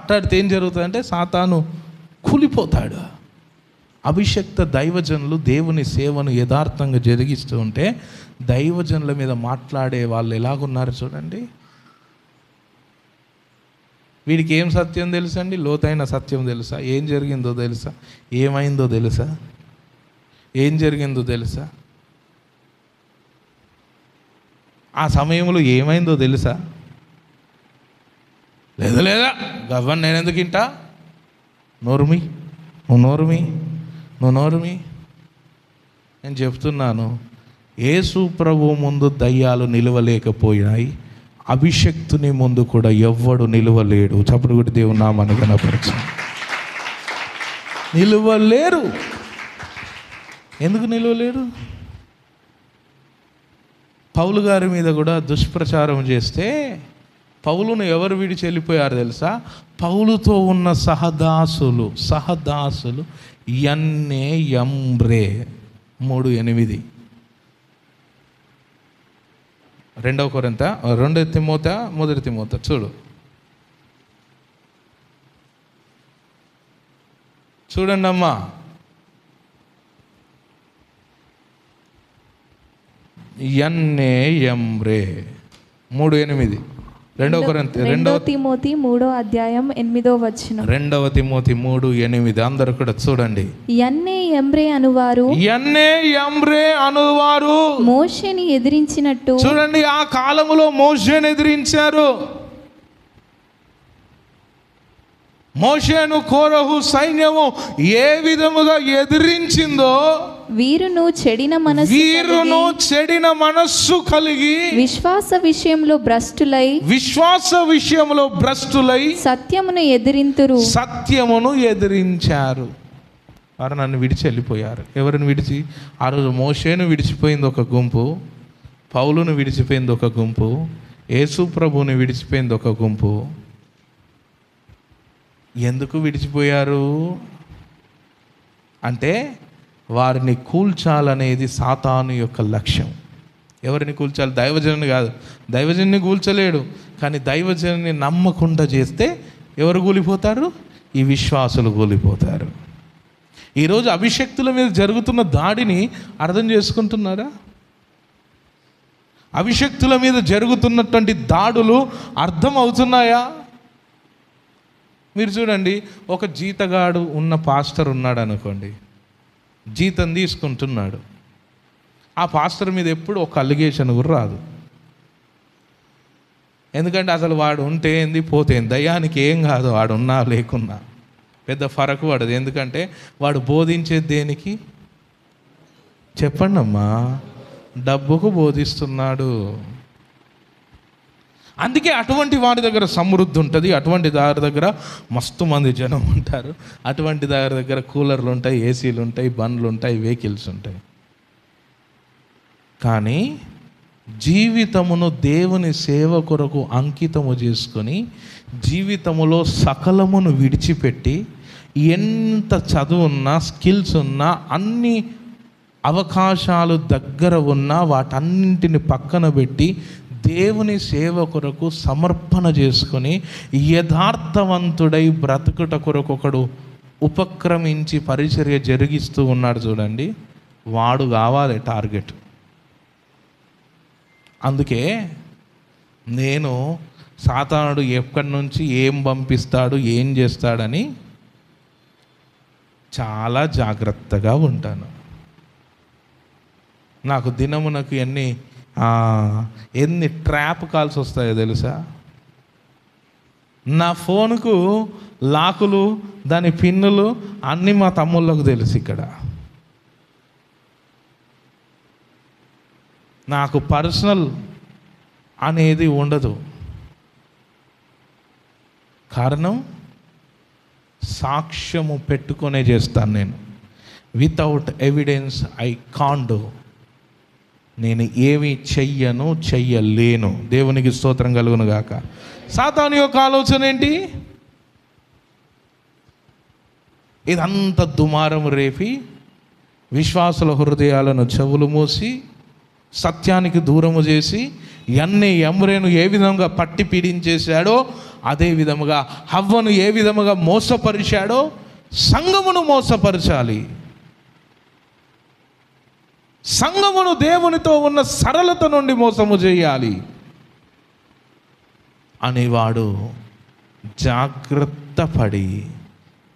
మాట్లాడితే ఏం జరుగుతుందంటే సాతాను కూలిపోతాడు. అభిషక్త దైవజనులు దేవుని సేవను యథార్థంగా జరిగిస్తూ ఉంటే దైవజనుల మీద మాట్లాడే వాళ్ళు ఎలాగున్నారు చూడండి. వీడికి ఏం సత్యం తెలుసండి? లోతైన సత్యం తెలుసా? ఏం జరిగిందో తెలుసా? ఏమైందో తెలుసా? ఏం జరిగిందో తెలుసా? ఆ సమయంలో ఏమైందో తెలుసా? లేదా గవ్వని నేను ఎందుకు ఇంటా? నోరుమి, నువ్వు నోరుమి. నేను చెప్తున్నాను, యేసు ప్రభు ముందు దయ్యాలు నిలవలేకపోయినాయి, అభిషక్తుని ముందు కూడా ఎవ్వడు నిలవలేడు. చప్పుడు కూడా దేవుని నామాన్ని కనపరచు. నిలవలేరు. ఎందుకు నిలవలేరు? పౌలు గారి మీద కూడా దుష్ప్రచారం చేస్తే పౌలును ఎవరు విడిచి వెళ్ళిపోయారు తెలుసా? పౌలుతో ఉన్న సహదాసులు యన్నే యంబ్రే 3:8. 2 కొరింథ 2 తిమోత 1 తిమోత చూడండి అమ్మా. యన్నే యంబ్రే 3:8. 2 కొరింథీ 2 తిమోతి 3:8. 2 తిమోతి 3:8. అందరూ కూడా చూడండి. యన్నే యంబ్రే అనువారు మోషేని ఎదిరించినట్టు. చూడండి, ఆ కాలములో మోషేని ఎదిరించారు. మోషేను కోరహు సైన్యము ఏ విధముగా ఎదిరించిందో వీరును చెడిన మనస్సు కలిగి విశ్వాస విషయంలో భ్రష్టులై సత్యమును ఎదిరించారు. వారు నన్ను విడిచి వెళ్ళిపోయారు. ఎవరిని విడిచి? ఆ రోజు మోషేను విడిచిపోయింది ఒక గుంపు, పౌలును విడిచిపోయింది ఒక గుంపు, యేసు ప్రభువుని విడిచిపోయింది ఒక గుంపు. ఎందుకు విడిచిపోయారు అంటే వారిని కూల్చాలనేది సాతాను యొక్క లక్ష్యం. ఎవరిని కూల్చాలి? దైవజనుని కాదు. దైవజనుని కూల్చలేడు, కానీ దైవజనుని నమ్మకుండా చేస్తే ఎవరు కూలిపోతారు? ఈ విశ్వాసులు కూలిపోతారు. ఈరోజు అభిషక్తుల మీద జరుగుతున్న దాడిని అర్థం చేసుకుంటున్నారా? అభిషక్తుల మీద జరుగుతున్నటువంటి దాడులు అర్థం అవుతున్నాయా? మీరు చూడండి, ఒక జీతగాడు ఉన్న పాస్టర్ ఉన్నాడు అనుకోండి, జీతం తీసుకుంటున్నాడు. ఆ పాస్టర్ మీద ఎప్పుడు ఒక అలిగేషన్ కూడా రాదు. ఎందుకంటే అసలు వాడు ఉంటే ఏంది, పోతే దయ్యానికి ఏం కాదు, వాడు ఉన్నా లేకున్నా పెద్ద ఫరకు పడదు. ఎందుకంటే వాడు బోధించేది దేనికి చెప్పండి అమ్మా? డబ్బుకు బోధిస్తున్నాడు. అందుకే అటువంటి వారి దగ్గర సమృద్ధి ఉంటుంది, అటువంటి దారి దగ్గర మస్తు మంది జనం ఉంటారు, అటువంటి దారి దగ్గర కూలర్లు ఉంటాయి, ఏసీలు ఉంటాయి, బండ్లు ఉంటాయి, వెహికల్స్ ఉంటాయి. కానీ జీవితమును దేవుని సేవ కొరకు అంకితము చేసుకొని జీవితములో సకలమును విడిచిపెట్టి ఎంత చదువున్నా, స్కిల్స్ ఉన్నా, అన్ని అవకాశాలు దగ్గర ఉన్నా వాటన్నింటిని పక్కన పెట్టి దేవుని సేవ కొరకు సమర్పణ చేసుకొని యథార్థవంతుడై బ్రతుకుట కొరకు ఒకడు ఉపక్రమించి పరిచర్య జరిగిస్తూ ఉన్నాడు చూడండి, వాడు కావాలి టార్గెట్. అందుకే నేను సాతానుడు ఎక్కడి నుంచి ఏం పంపిస్తాడు, ఏం చేస్తాడని చాలా జాగ్రత్తగా ఉంటాను. నాకు దినమునకు ఎన్ని ట్రాప్ కాల్స్ వస్తాయో తెలుసా? నా ఫోన్కు లాకులు, దాని పిన్నులు అన్నీ మా తమ్ముళ్ళకు తెలుసు. ఇక్కడ నాకు పర్సనల్ అనేది ఉండదు. కారణం, సాక్ష్యము పెట్టుకొనే చేస్తాను నేను. Without evidence I can't do. నేను ఏమి చెయ్యలేను. దేవునికి స్తోత్రం కలుగును గాక. సాతాను యొక్క ఆలోచన ఏంటి? ఇదంతా దుమారం రేపి విశ్వాసుల హృదయాలను చెవులు మూసి సత్యానికి దూరము చేసి ఎమ్రేను ఏ విధంగా పట్టి పీడించేశాడో అదే విధముగా హవ్వను ఏ విధముగా మోసపరిచాడో సంఘమును మోసపరచాలి. సంఘమును దేవునితో ఉన్న సరళత నుండి మోసము చేయాలి అనేవాడు జాగ్రత్త పడి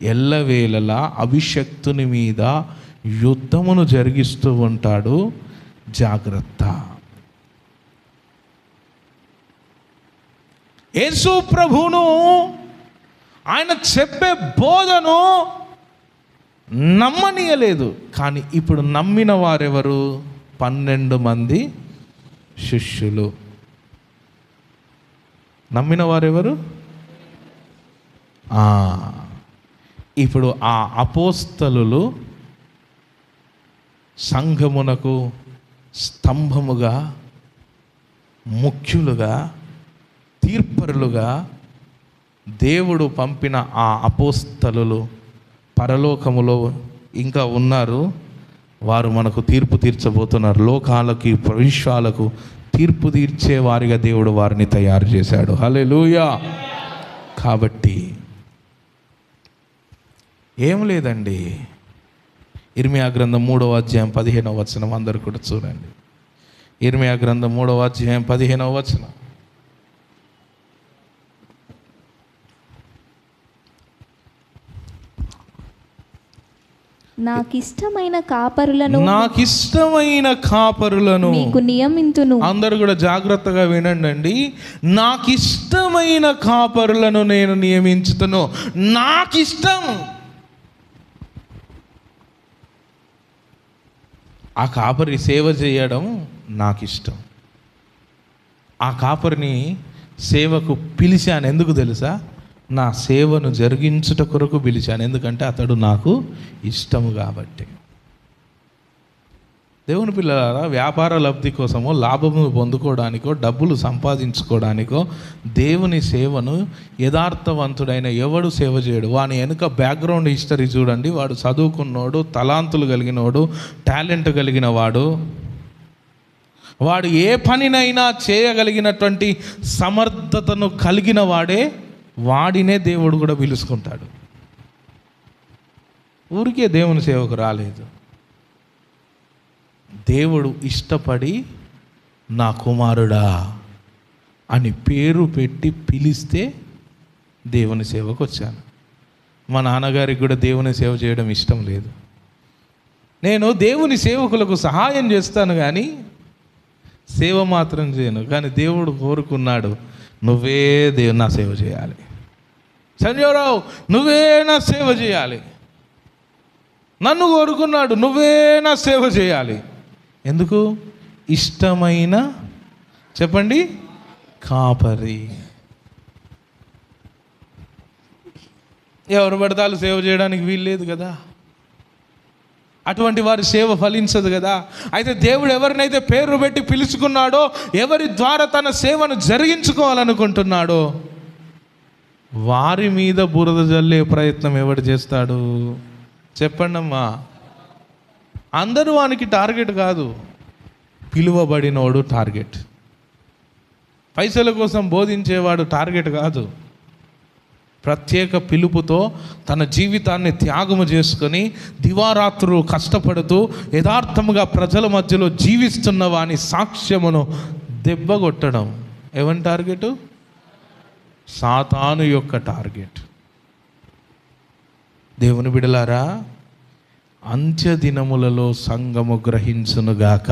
ఎల్లవేళలా అభిషక్తుని మీద యుద్ధమును జరిగిస్తూ ఉంటాడు. జాగ్రత్త. యేసు ప్రభువును ఆయన చెప్పే బోధను నమ్మనీయలేదు. కానీ ఇప్పుడు నమ్మిన వారెవరు? 12 మంది శిష్యులు. నమ్మిన వారెవరు? ఇప్పుడు ఆ అపోస్తలులు సంఘమునకు స్తంభముగా, ముఖ్యులుగా, తీర్పరులుగా దేవుడు పంపిన ఆ అపోస్తలులు పరలోకములో ఇంకా ఉన్నారు. వారు మనకు తీర్పు తీర్చబోతున్నారు. లోకాలకి, విశ్వాలకు తీర్పు తీర్చే వారిగా దేవుడు వారిని తయారు చేశాడు. హల్లెలూయా. కాబట్టి ఏం లేదండి, ఇర్మియా గ్రంథం 3వ అధ్యాయం 15వ వచనం అందరు కూడా చూడండి. ఇర్మియా గ్రంథం 3వ అధ్యాయం 15వ వచనం. నాకిష్టమైన కాపరులను మీకు నియమింతును. అందరూ కూడా జాగ్రత్తగా వినండి. నాకిష్టమైన కాపరులను నేను నియమించుతాను. నాకిష్టం. ఆ కాపరి సేవ చేయడం నాకు ఇష్టం. ఆ కాపరిని సేవకు పిలిచాను. ఎందుకు తెలుసా? నా సేవను జరిగించుట కొరకు పిలిచాను. ఎందుకంటే అతడు నాకు ఇష్టము కాబట్టి. దేవుని పిల్లలారా, వ్యాపార లబ్ధి కోసమో లాభము పొందుకోవడానికో డబ్బులు సంపాదించుకోవడానికో దేవుని సేవను యథార్థవంతుడైన ఎవడు సేవ చేయడు. వాని వెనుక బ్యాక్గ్రౌండ్ హిస్టరీ చూడండి. వాడు చదువుకున్నోడు, తలాంతులు కలిగినోడు, టాలెంట్ కలిగిన వాడు, వాడు ఏ పనినైనా చేయగలిగినటువంటి సమర్థతను కలిగిన వాడే, వాడినే దేవుడు కూడా పిలుచుకుంటాడు. ఊరికే దేవుని సేవకు రాలేదు. దేవుడు ఇష్టపడి నా కుమారుడా అని పేరు పెట్టి పిలిస్తే దేవుని సేవకు వచ్చాను. మా నాన్నగారికి కూడా దేవుని సేవ చేయడం ఇష్టం లేదు. నేను దేవుని సేవకులకు సహాయం చేస్తాను కానీ సేవ మాత్రం చేయను. కానీ దేవుడు కోరుకున్నాడు, నువ్వే నా సేవ చేయాలి. సంజయరావు, నువ్వే నా సేవ చేయాలి. నన్ను కోరుకున్నాడు, నువ్వే నా సేవ చేయాలి. ఎందుకు? ఇష్టమైన, చెప్పండి, కాపరి. ఎవరు పడతాలు సేవ చేయడానికి వీల్లేదు కదా. అటువంటి వారి సేవ ఫలించదు కదా. అయితే దేవుడు ఎవరినైతే పేరు పెట్టి పిలుచుకున్నాడో, ఎవరి ద్వారా తన సేవను జరిగించుకోవాలనుకుంటున్నాడో, వారి మీద బురద జల్లే ప్రయత్నం ఎవడు చేస్తాడు? చెప్పండి అమ్మా. అందరూ వానికి టార్గెట్ కాదు, పిలువబడినోడు టార్గెట్. పైసల కోసం బోధించేవాడు టార్గెట్ కాదు. ప్రత్యేక పిలుపుతో తన జీవితాన్ని త్యాగము చేసుకొని దివారాత్రులు కష్టపడుతూ యథార్థముగా ప్రజల మధ్యలో జీవిస్తున్న వాని సాక్ష్యమును దెబ్బగొట్టడం ఎవరి టార్గెట్? సాతాను యొక్క టార్గెట్. దేవుని బిడలారా, అంత్య దినములలో సంఘము గ్రహించునుగాక.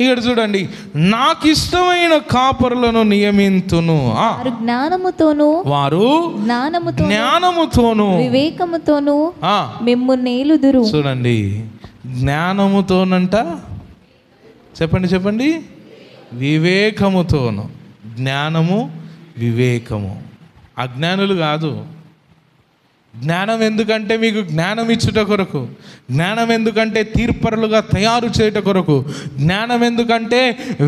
ఇక్కడ చూడండి, నాకు ఇష్టమైన కాపరులను నియమింతును. వారు జ్ఞానముతోను వివేకముతోను మిమ్ము నేలుదురు. చూడండి, జ్ఞానముతోనంట, చెప్పండి, వివేకముతోను. జ్ఞానము, వివేకము. అజ్ఞానులు కాదు. జ్ఞానం ఎందుకంటే మీకు జ్ఞానం ఇచ్చుట కొరకు, జ్ఞానం ఎందుకంటే తీర్పరులుగా తయారు చేయుట కొరకు, జ్ఞానం ఎందుకంటే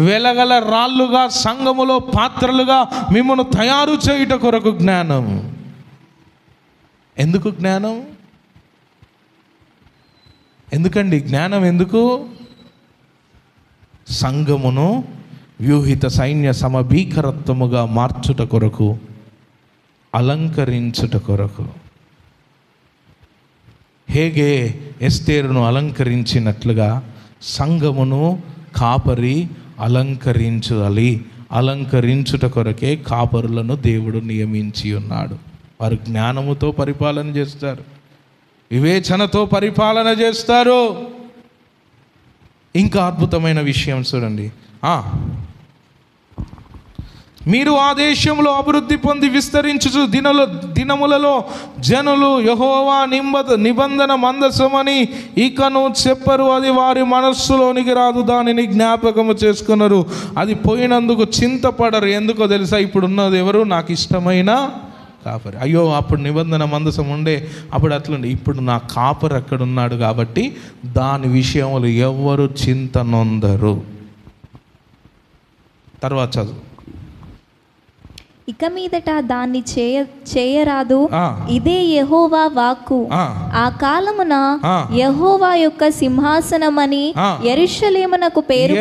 వెలగల రాళ్ళుగా సంఘములో పాత్రలుగా మిమ్మల్ని తయారు చేయుట కొరకు జ్ఞానం. ఎందుకు జ్ఞానం? ఎందుకండి జ్ఞానం? ఎందుకు? సంఘమును వ్యూహిత సైన్య సమభీకరత్వముగా మార్చుట కొరకు, అలంకరించుట కొరకు. హేగే ఎస్తేరును అలంకరించినట్లుగా సంఘమును కాపరి అలంకరించాలి. అలంకరించుట కొరకే కాపరులను దేవుడు నియమించి ఉన్నాడు. వారు జ్ఞానముతో పరిపాలన చేస్తారు, వివేచనతో పరిపాలన చేస్తారు. ఇంకా అద్భుతమైన విషయం చూడండి, మీరు ఆ దేశంలో అభివృద్ధి పొంది విస్తరించు దినములలో జనులు యెహోవా నిబంధన మందసమని ఇకను చెప్పరు. అది వారి మనస్సులోనికి రాదు, దానిని జ్ఞాపకము చేసుకున్నారు. అది పోయినందుకు చింతపడరు. ఎందుకో తెలుసా? ఇప్పుడు ఉన్నది ఎవరు? నాకు ఇష్టమైన కాపరి. అయ్యో, అప్పుడు నిబంధన మందసం ఉండే, అప్పుడు అట్లుండే. ఇప్పుడు నా కాపరి అక్కడ ఉన్నాడు కాబట్టి దాని విషయంలో ఎవరు చింత నొందరు. తర్వాత చదువు. ఇక మీదట దాన్ని చేయరాదు, ఇదే యెహోవా వాక్కు. ఆ కాలమున యెహోవా యొక్క సింహాసనమని యెరూషలేమునకు పేరు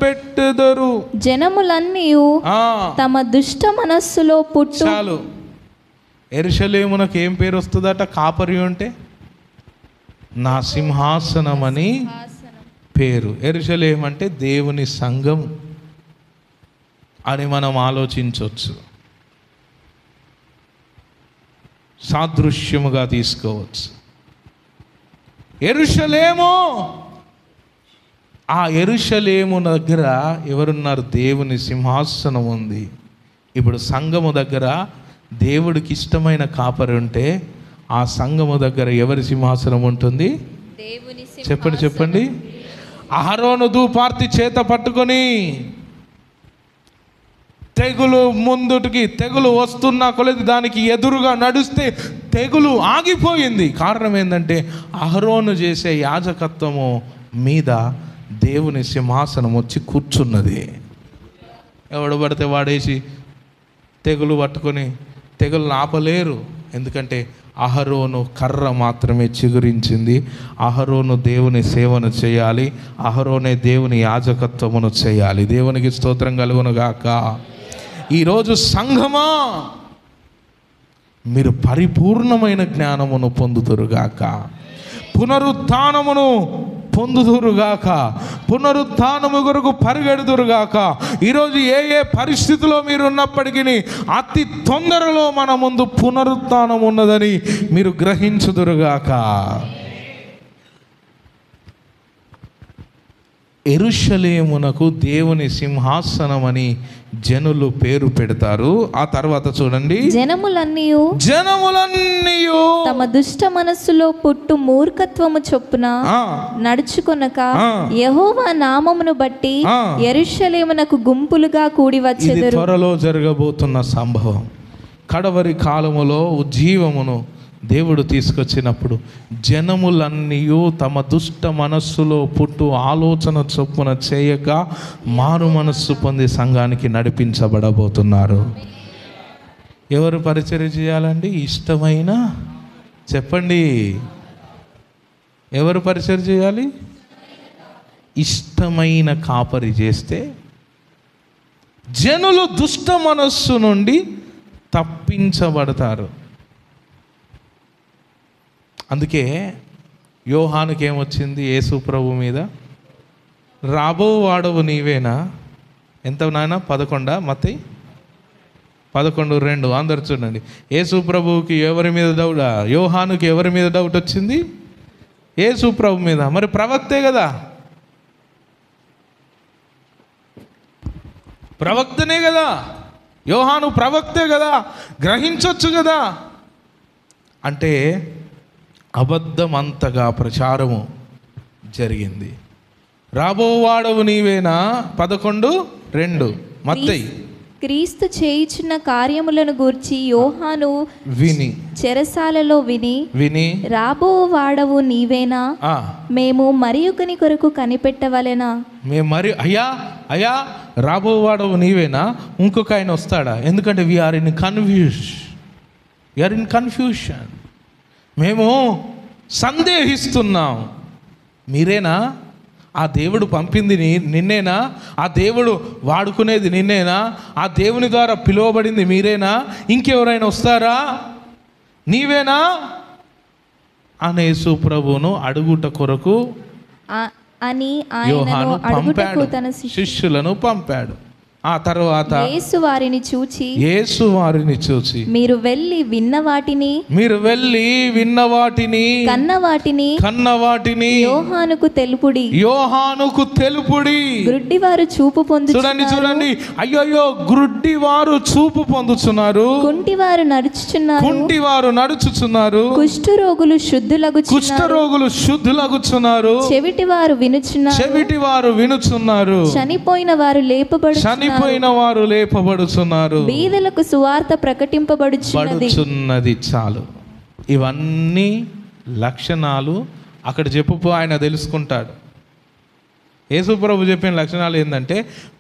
పెట్టుదురు. జనములన్నీ తమ దుష్ట మనస్సులో పుట్టు. చాలు. యెరూషలేమునకు ఏం పేరు వస్తుందట? కాపరి అంటే నా సింహాసనమని పేరు. యెరూషలేము అంటే దేవుని సంఘం అని మనం ఆలోచించవచ్చు, సాదృశ్యముగా తీసుకోవచ్చు. యెరూషలేము, ఆ యెరూషలేము దగ్గర ఎవరున్నారు? దేవుని సింహాసనం ఉంది. ఇప్పుడు సంఘము దగ్గర దేవుడికి ఇష్టమైన కాపరి ఉంటే ఆ సంఘము దగ్గర ఎవరి సింహాసనం ఉంటుంది? దేవుని చెప్పండి. అహరోను ధూపార్తి చేత పట్టుకొని తెగులు వస్తున్నా కొలది దానికి ఎదురుగా నడిస్తే తెగులు ఆగిపోయింది. కారణం ఏంటంటే అహరోను చేసే యాజకత్వము మీద దేవుని సింహాసనం వచ్చి కూర్చున్నది. ఎవడు పడితే వాడేసి తెగులు పట్టుకొని తెగులు ఆపలేరు. ఎందుకంటే అహరోను కర్ర మాత్రమే చిగురించింది. అహరోను దేవుని సేవను చేయాలి, అహరోనే దేవుని యాజకత్వమును చేయాలి. దేవునికి స్తోత్రం కలుగును గాక. ఈరోజు సంఘమా, మీరు పరిపూర్ణమైన జ్ఞానమును పొందుదురుగాక, పునరుత్థానమును పొందుదురుగాక, పునరుత్థానము కొరకు పరిగెడుదురుగాక. ఈరోజు ఏ పరిస్థితిలో మీరు ఉన్నప్పటికీ అతి తొందరలో మన ముందు పునరుత్థానం ఉన్నదని మీరు గ్రహించుదురుగాక. యెరూషలేమునకు దేవుని సింహాసనం అని జనులు పేరు పెడతారు. ఆ తర్వాత చూడండి, జనములన్నీయు తమ దుష్ట మనస్సులో పుట్టు మూర్ఖత్వము చొప్పున నడుచుకొనక యెహోవా నామమును బట్టి యెరూషలేమునకు గుంపులుగా కూడి వచ్చెదరు. త్వరలో జరగబోతున్న సంభవం. కడవరి కాలములో ఉజ్జీవమును దేవుడు తీసుకొచ్చినప్పుడు జనములన్నీయు తమ దుష్ట మనస్సులో పుట్టు ఆలోచన చొప్పున చేయక మారు మనస్సు పొంది సంఘానికి నడిపించబడబోతున్నారు. ఎవరు పరిచర్య చేయాలండి? ఇష్టమైన, చెప్పండి, ఎవరు పరిచర్య చేయాలి? ఇష్టమైన కాపరి చేస్తే జనులు దుష్ట మనస్సు నుండి తప్పించబడతారు. అందుకే యోహానుకి ఏమొచ్చింది? యేసు ప్రభు మీద, రాబో వాడవు నీవేనా. ఎంత నాయన? 11 మత్తయి 11:2. అందరు చూడండి. యేసు ప్రభువుకి ఎవరి మీద డౌట్? యోహానుకి ఎవరి మీద డౌట్ వచ్చింది? యేసు ప్రభు మీద. మరి ప్రవక్తే కదా, ప్రవక్తనే కదా, యోహాను ప్రవక్తే కదా, గ్రహించవచ్చు కదా. అంటే అబద్ధం అంతగా ప్రచారము జరిగింది. రాబోవాడవు నీవేనా 11:2 మత్తయి. క్రీస్తు చేయుచున్న కార్యములను గూర్చి యోహాను చెరసాలలో విని రాబోవాడవు నీవేనా, మేము మరియొకని కొరకు కనిపెట్టవలెనా. మేము మరి అయ్యా రాబోవాడవు నీవేనా, ఇంకొక ఆయన వస్తాడా? ఎందుకంటే వీఆర్ ఇన్ కన్ఫ్యూషన్. మేము సందేహిస్తున్నాం. మీరేనా? ఆ దేవుడు పంపింది నిన్నేనా? ఆ దేవుడు వాడుకునేది నిన్నేనా? ఆ దేవుని ద్వారా పిలువబడింది మీరేనా? ఇంకెవరైనా వస్తారా? నీవేనా అని యేసు ప్రభువును అడుగుట కొరకు అని యోహాను పంపాడు, శిష్యులను పంపాడు. ఆ తర్వాత యేసు వారిని చూచి మీరు వెళ్ళి విన్న వాటిని కన్న వాటిని యోహానుకు తెలుపుడి. గ్రుడ్డివారు చూపు పొందుచున్నారు. చూడండి, అయ్యో గ్రుడ్డివారు చూపు పొందుచున్నారు, కుంటివారు నడుచుచున్నారు, కుష్ఠరోగులు శుద్ధులగుచున్నారు, చెవిటివారు వినుచున్నారు, చనిపోయిన వారు లేపబడుచున్నారు, బీదలకు సువార్త ప్రకటింపబడుచున్నది. చాలు. ఇవన్నీ లక్షణాలు అక్కడ చెప్పు, ఆయన తెలుసుకుంటాడు. యేసుప్రభు చెప్పిన లక్షణాలు ఏంటంటే,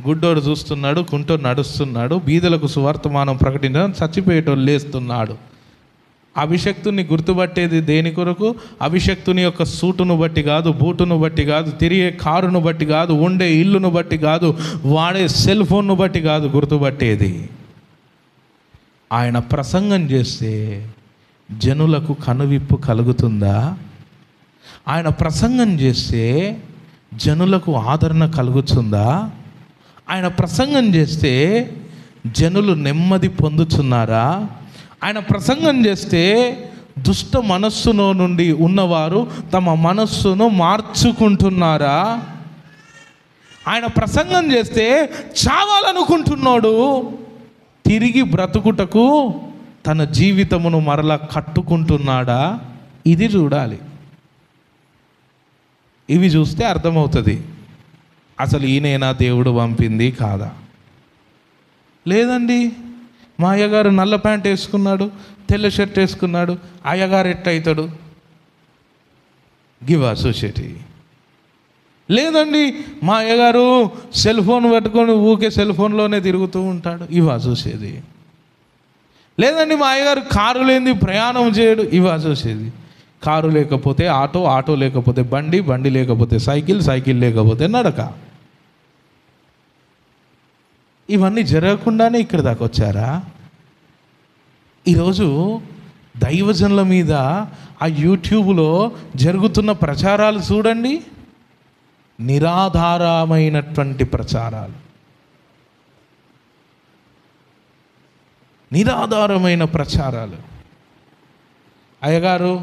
గుడ్డోడు చూస్తున్నాడు, కుంటోడు నడుస్తున్నాడు, బీదలకు సువార్తమానం ప్రకటించడం, చచ్చిపోయేటోడు లేస్తున్నాడు. అభిషక్తుని గుర్తుపట్టేది దేని కొరకు? అభిషక్తుని యొక్క సూటును బట్టి కాదు, బూటును బట్టి కాదు, తిరిగే కారును బట్టి కాదు, ఉండే ఇల్లును బట్టి కాదు, వాడే సెల్ ఫోన్ను బట్టి కాదు గుర్తుపట్టేది. ఆయన ప్రసంగం చేస్తే జనులకు కనువిప్పు కలుగుతుందా? ఆయన ప్రసంగం చేస్తే జనులకు ఆదరణ కలుగుతుందా? ఆయన ప్రసంగం చేస్తే జనులు నెమ్మది పొందుతున్నారా? ఆయన ప్రసంగం చేస్తే దుష్ట మనస్సులో నుండి ఉన్నవారు తమ మనస్సును మార్చుకుంటున్నారా? ఆయన ప్రసంగం చేస్తే చావాలనుకుంటున్నాడు తిరిగి బ్రతుకుటకు తన జీవితమును మరలా కట్టుకుంటున్నాడా? ఇది చూడాలి. ఇవి చూస్తే అర్థమవుతుంది అసలు ఈయనేనా దేవుడు పంపింది కాదా. లేదండి, మా అయ్యగారు నల్ల ప్యాంట్ వేసుకున్నాడు, తెల్ల షర్ట్ వేసుకున్నాడు, అయ్యగారు ఎట్టయితాడు, గివా సొసైటీ. లేదండి, మా అయ్యగారు సెల్ ఫోన్ పట్టుకొని ఊకే సెల్ ఫోన్లోనే తిరుగుతూ ఉంటాడు, ఇవా చూసేది. లేదండి, మా అయ్యగారు కారు లేని ప్రయాణం చేయడు, ఇవా చూసేది. కారు లేకపోతే ఆటో, ఆటో లేకపోతే బండి, బండి లేకపోతే సైకిల్, సైకిల్ లేకపోతే నడక. ఇవన్నీ జరగకుండానే ఇక్కడ దాకా వచ్చారా? ఈరోజు దైవజనుల మీద ఆ యూట్యూబ్లో జరుగుతున్న ప్రచారాలు చూడండి, నిరాధారమైనటువంటి ప్రచారాలు, నిరాధారమైన ప్రచారాలు. అయ్యగారు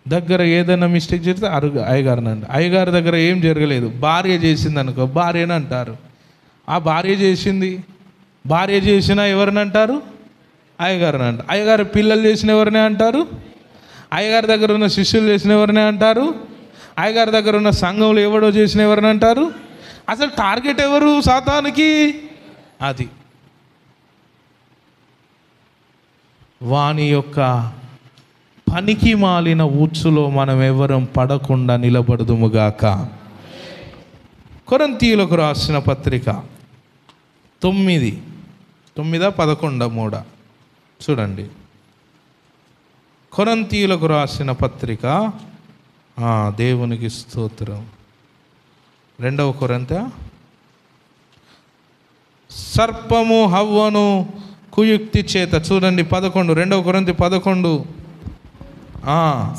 దగ్గర ఏదైనా మిస్టేక్ చేస్తే అయ్యగారినండి, అయ్యగారి దగ్గర ఏం జరగలేదు, భార్య చేసింది అనుకో, భార్యని అంటారు. ఆ భార్య చేసింది, భార్య చేసినా ఎవరిని అంటారు? అయ్యగారిని అంటారు. అయ్యగారు పిల్లలు చేసిన ఎవరినే అంటారు? అయ్యగారి దగ్గర ఉన్న శిష్యులు చేసిన ఎవరినే అంటారు? అయ్యగారి దగ్గర ఉన్న సంఘంలో ఎవడో చేసిన ఎవరిని అంటారు? అసలు టార్గెట్ ఎవరు సాతానికి? అది వాని యొక్క పనికి మాలిన ఉచ్చులో మనం ఎవరం పడకుండా నిలబడుదుముగాక. కొరింథీయులకు రాసిన పత్రిక 9:11 చూడండి. కొరింథీయులకు రాసిన పత్రిక, దేవునికి స్తోత్రం, 2వ కొరింథీ. సర్పము హవ్వను కుయుక్తి చేత, చూడండి 11, 2వ కొరింథీ 11.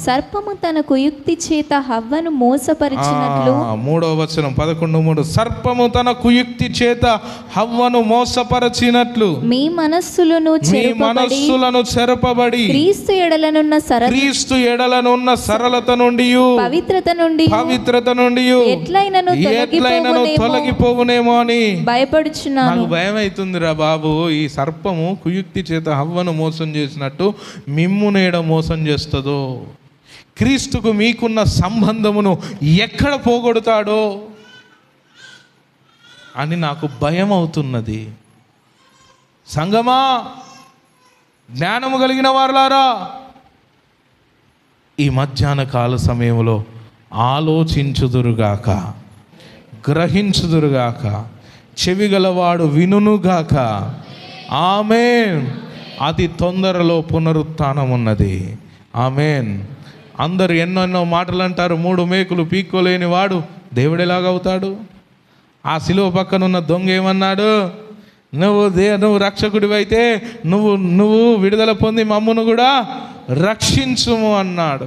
సర్పము తన కుయుక్తి చేత హవ్వను మోసపరిచినట్లు, 3వ వచనం 11:3. సర్పము తన కుయుక్తి చేత హవ్వను మోసపరచినట్లు మీ మనస్సులను చెరపబడి క్రీస్తు ఎడలనున్న సరళత నుండి పవిత్రత నుండి ఎట్లైనను తొలగిపోవునేమో అని భయపడుచున్నాను. నాకు భయం అవుతుందిరా బాబు, ఈ సర్పము కుయుక్తి చేత హవ్వను మోసం చేసినట్టు మిమ్ము నేడ మోసం చేస్తుందో, క్రీస్తుకు మీకున్న సంబంధమును ఎక్కడ పోగొడతాడో అని నాకు భయం అవుతున్నది. సంగమా, జ్ఞానము కలిగిన వారులారా, ఈ మధ్యాహ్న కాల సమయంలో ఆలోచించుదురుగాక, గ్రహించుదురుగాక, చెవిగలవాడు వినుగాక. ఆమేన్. అతి తొందరలో పునరుత్థానం ఉన్నది. ఆమేన్. అందరూ ఎన్నెన్నో మాటలు అంటారు. 3 మేకులు పీక్కోలేని వాడు దేవుడు ఎలాగవుతాడు? ఆ శిలువ పక్కనున్న దొంగ ఏమన్నాడు? నువ్వు రక్షకుడివైతే నువ్వు విడుదల పొంది మమ్మును కూడా రక్షించుము అన్నాడు.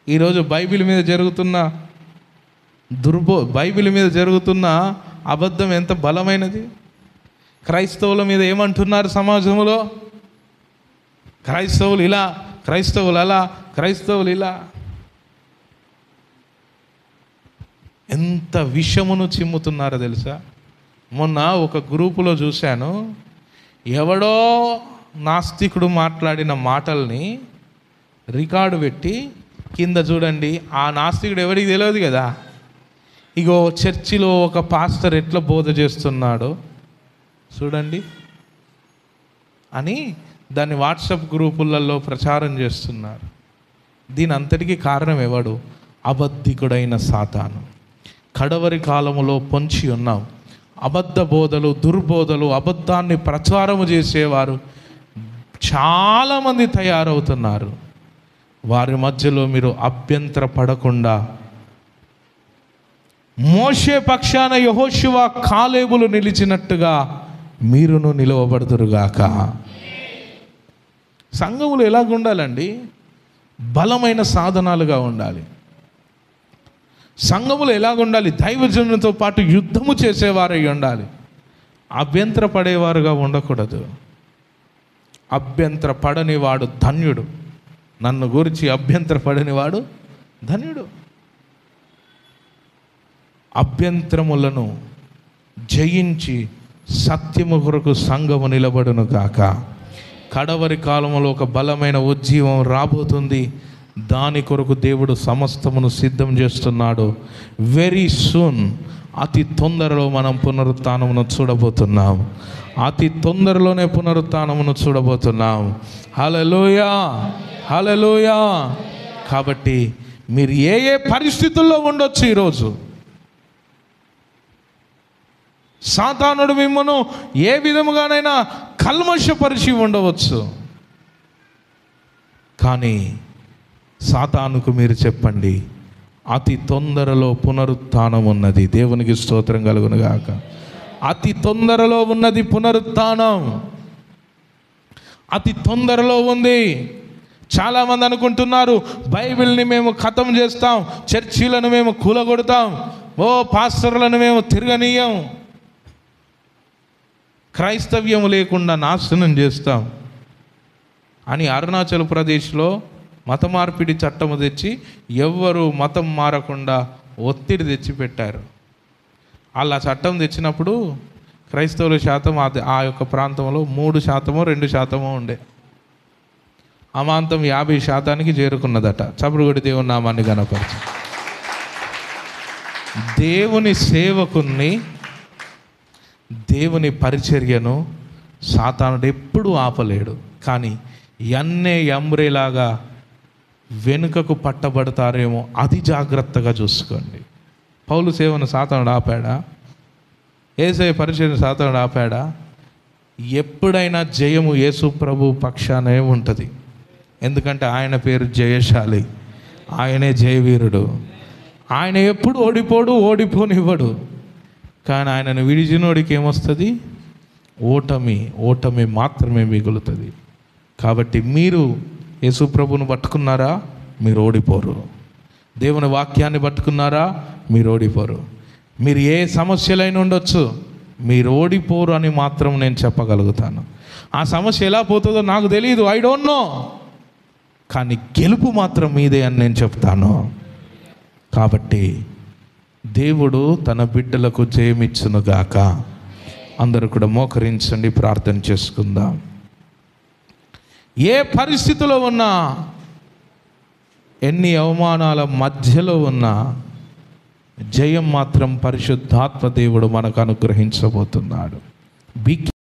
ఈరోజు బైబిల్ మీద జరుగుతున్న అబద్ధం ఎంత బలమైనది. క్రైస్తవుల మీద ఏమంటున్నారు సమాజంలో? క్రైస్తవులు ఇలా, క్రైస్తవులు అలా, క్రైస్తవులు ఇలా. ఎంత విషమును చిమ్ముతున్నారో తెలుసా? మొన్న ఒక గ్రూపులో చూశాను, ఎవడో నాస్తికుడు మాట్లాడిన మాటల్ని రికార్డు పెట్టి కింద చూడండి, ఆ నాస్తికుడు ఎవరికి తెలియదు కదా, ఇగో చర్చిలో ఒక పాస్టర్ ఎట్లా బోధ చేస్తున్నాడో చూడండి అని దాన్ని వాట్సాప్ గ్రూపులలో ప్రచారం చేస్తున్నారు. దీని అంతటికీ కారణం ఎవడు? అబద్ధికుడైన సాతాను. కడవరి కాలములో పొంచి ఉన్నాం. అబద్ధ బోధలు, దుర్బోధలు, అబద్ధాన్ని ప్రచారము చేసేవారు చాలామంది తయారవుతున్నారు. వారి మధ్యలో మీరు అభ్యంతర పడకుండా మోషే పక్షాన యెహోషువ కాలేబులు నిలిచినట్టుగా మీరును నిలవబడుదురుగాక. సంఘములు ఎలాగ ఉండాలండి? బలమైన సాధనాలుగా ఉండాలి. సంఘములు ఎలాగ ఉండాలి? దైవజనులతో పాటు యుద్ధము చేసేవారై ఉండాలి. అభ్యంతర పడేవారుగా ఉండకూడదు. అభ్యంతర పడనివాడు ధన్యుడు. నన్ను గురించి అభ్యంతర పడనివాడు ధన్యుడు. అభ్యంతరములను జయించి సత్యము కొరకు సంఘము నిలబడును గాక. కడవరి కాలంలో ఒక బలమైన ఉజ్జీవం రాబోతుంది. దాని కొరకు దేవుడు సమస్తమును సిద్ధం చేస్తున్నాడు. వెరీ సూన్, అతి తొందరలో మనం పునరుత్థానమును చూడబోతున్నాం. అతి తొందరలోనే పునరుత్థానమును చూడబోతున్నాం. హల్లెలూయా, హల్లెలూయా. కాబట్టి మీరు ఏ ఏ పరిస్థితుల్లో ఉండొచ్చు, ఈరోజు సాతానుడు మిమ్మను ఏ విధముగానైనా కల్మషపరిచి ఉండవచ్చు. కానీ సాతానుకు మీరు చెప్పండి, అతి తొందరలో పునరుత్థానం ఉన్నది. దేవునికి స్తోత్రం కలుగును గాక. అతి తొందరలో ఉన్నది పునరుత్థానం, అతి తొందరలో ఉంది. చాలామంది అనుకుంటున్నారు, బైబిల్ని మేము ఖతం చేస్తాం, చర్చిలను మేము కూలగొడతాం, ఓ పాస్టర్లను మేము తిరగనీయం, క్రైస్తవ్యం లేకుండా నాశనం చేస్తాం అని అరుణాచల్ ప్రదేశ్లో మత మార్పిడి చట్టము తెచ్చి ఎవ్వరూ మతం మారకుండా ఒత్తిడి తెచ్చిపెట్టారు. అలా చట్టం తెచ్చినప్పుడు క్రైస్తవుల శాతం ఆ యొక్క ప్రాంతంలో 3%, 2% ఉండే. అమాంతం 50% చేరుకున్నదట. చప్పుడుగొడి దేవుని నామాన్ని గణపరచు. దేవుని సేవకుని, దేవుని పరిచర్యను సాతానుడు ఎప్పుడూ ఆపలేడు. కానీ ఎన్నే ఎంబ్రేలాగా వెనుకకు పట్టబడతారేమో, అది జాగ్రత్తగా చూసుకోండి. పౌలు సేవను సాతానుడు ఆపాడా? యేసయ్య పరిచర్యను సాతానుడు ఆపాడా? ఎప్పుడైనా జయము యేసు ప్రభు పక్షానే ఉంటుంది. ఎందుకంటే ఆయన పేరు జయశాలి, ఆయనే జయవీరుడు. ఆయన ఎప్పుడు ఓడిపోడు, ఓడిపోనివ్వడు. కానీ ఆయనను విడిచినోడికి ఏమొస్తుంది? ఓటమి. ఓటమి మాత్రమే మిగులుతుంది. కాబట్టి మీరు యేసు ప్రభువును పట్టుకున్నారా, మీరు ఓడిపోరు. దేవుని వాక్యాన్ని పట్టుకున్నారా, మీరు ఓడిపోరు. మీరు ఏ సమస్యలైనా ఉండొచ్చు, మీరు ఓడిపోరు అని మాత్రం నేను చెప్పగలుగుతాను. ఆ సమస్య ఎలా పోతుందో నాకు తెలియదు, ఐ డోంట్ నో. కానీ గెలుపు మాత్రం మీదే అని నేను చెప్తాను. కాబట్టి దేవుడు తన బిడ్డలకు జయమిచ్చునుగాక. అందరూ కూడా మోకరించండి, ప్రార్థన చేసుకుందాం. ఏ పరిస్థితిలో ఉన్నా, ఎన్ని అవమానాల మధ్యలో ఉన్నా, జయం మాత్రం పరిశుద్ధాత్మ దేవుడు మనకు అనుగ్రహించబోతున్నాడు.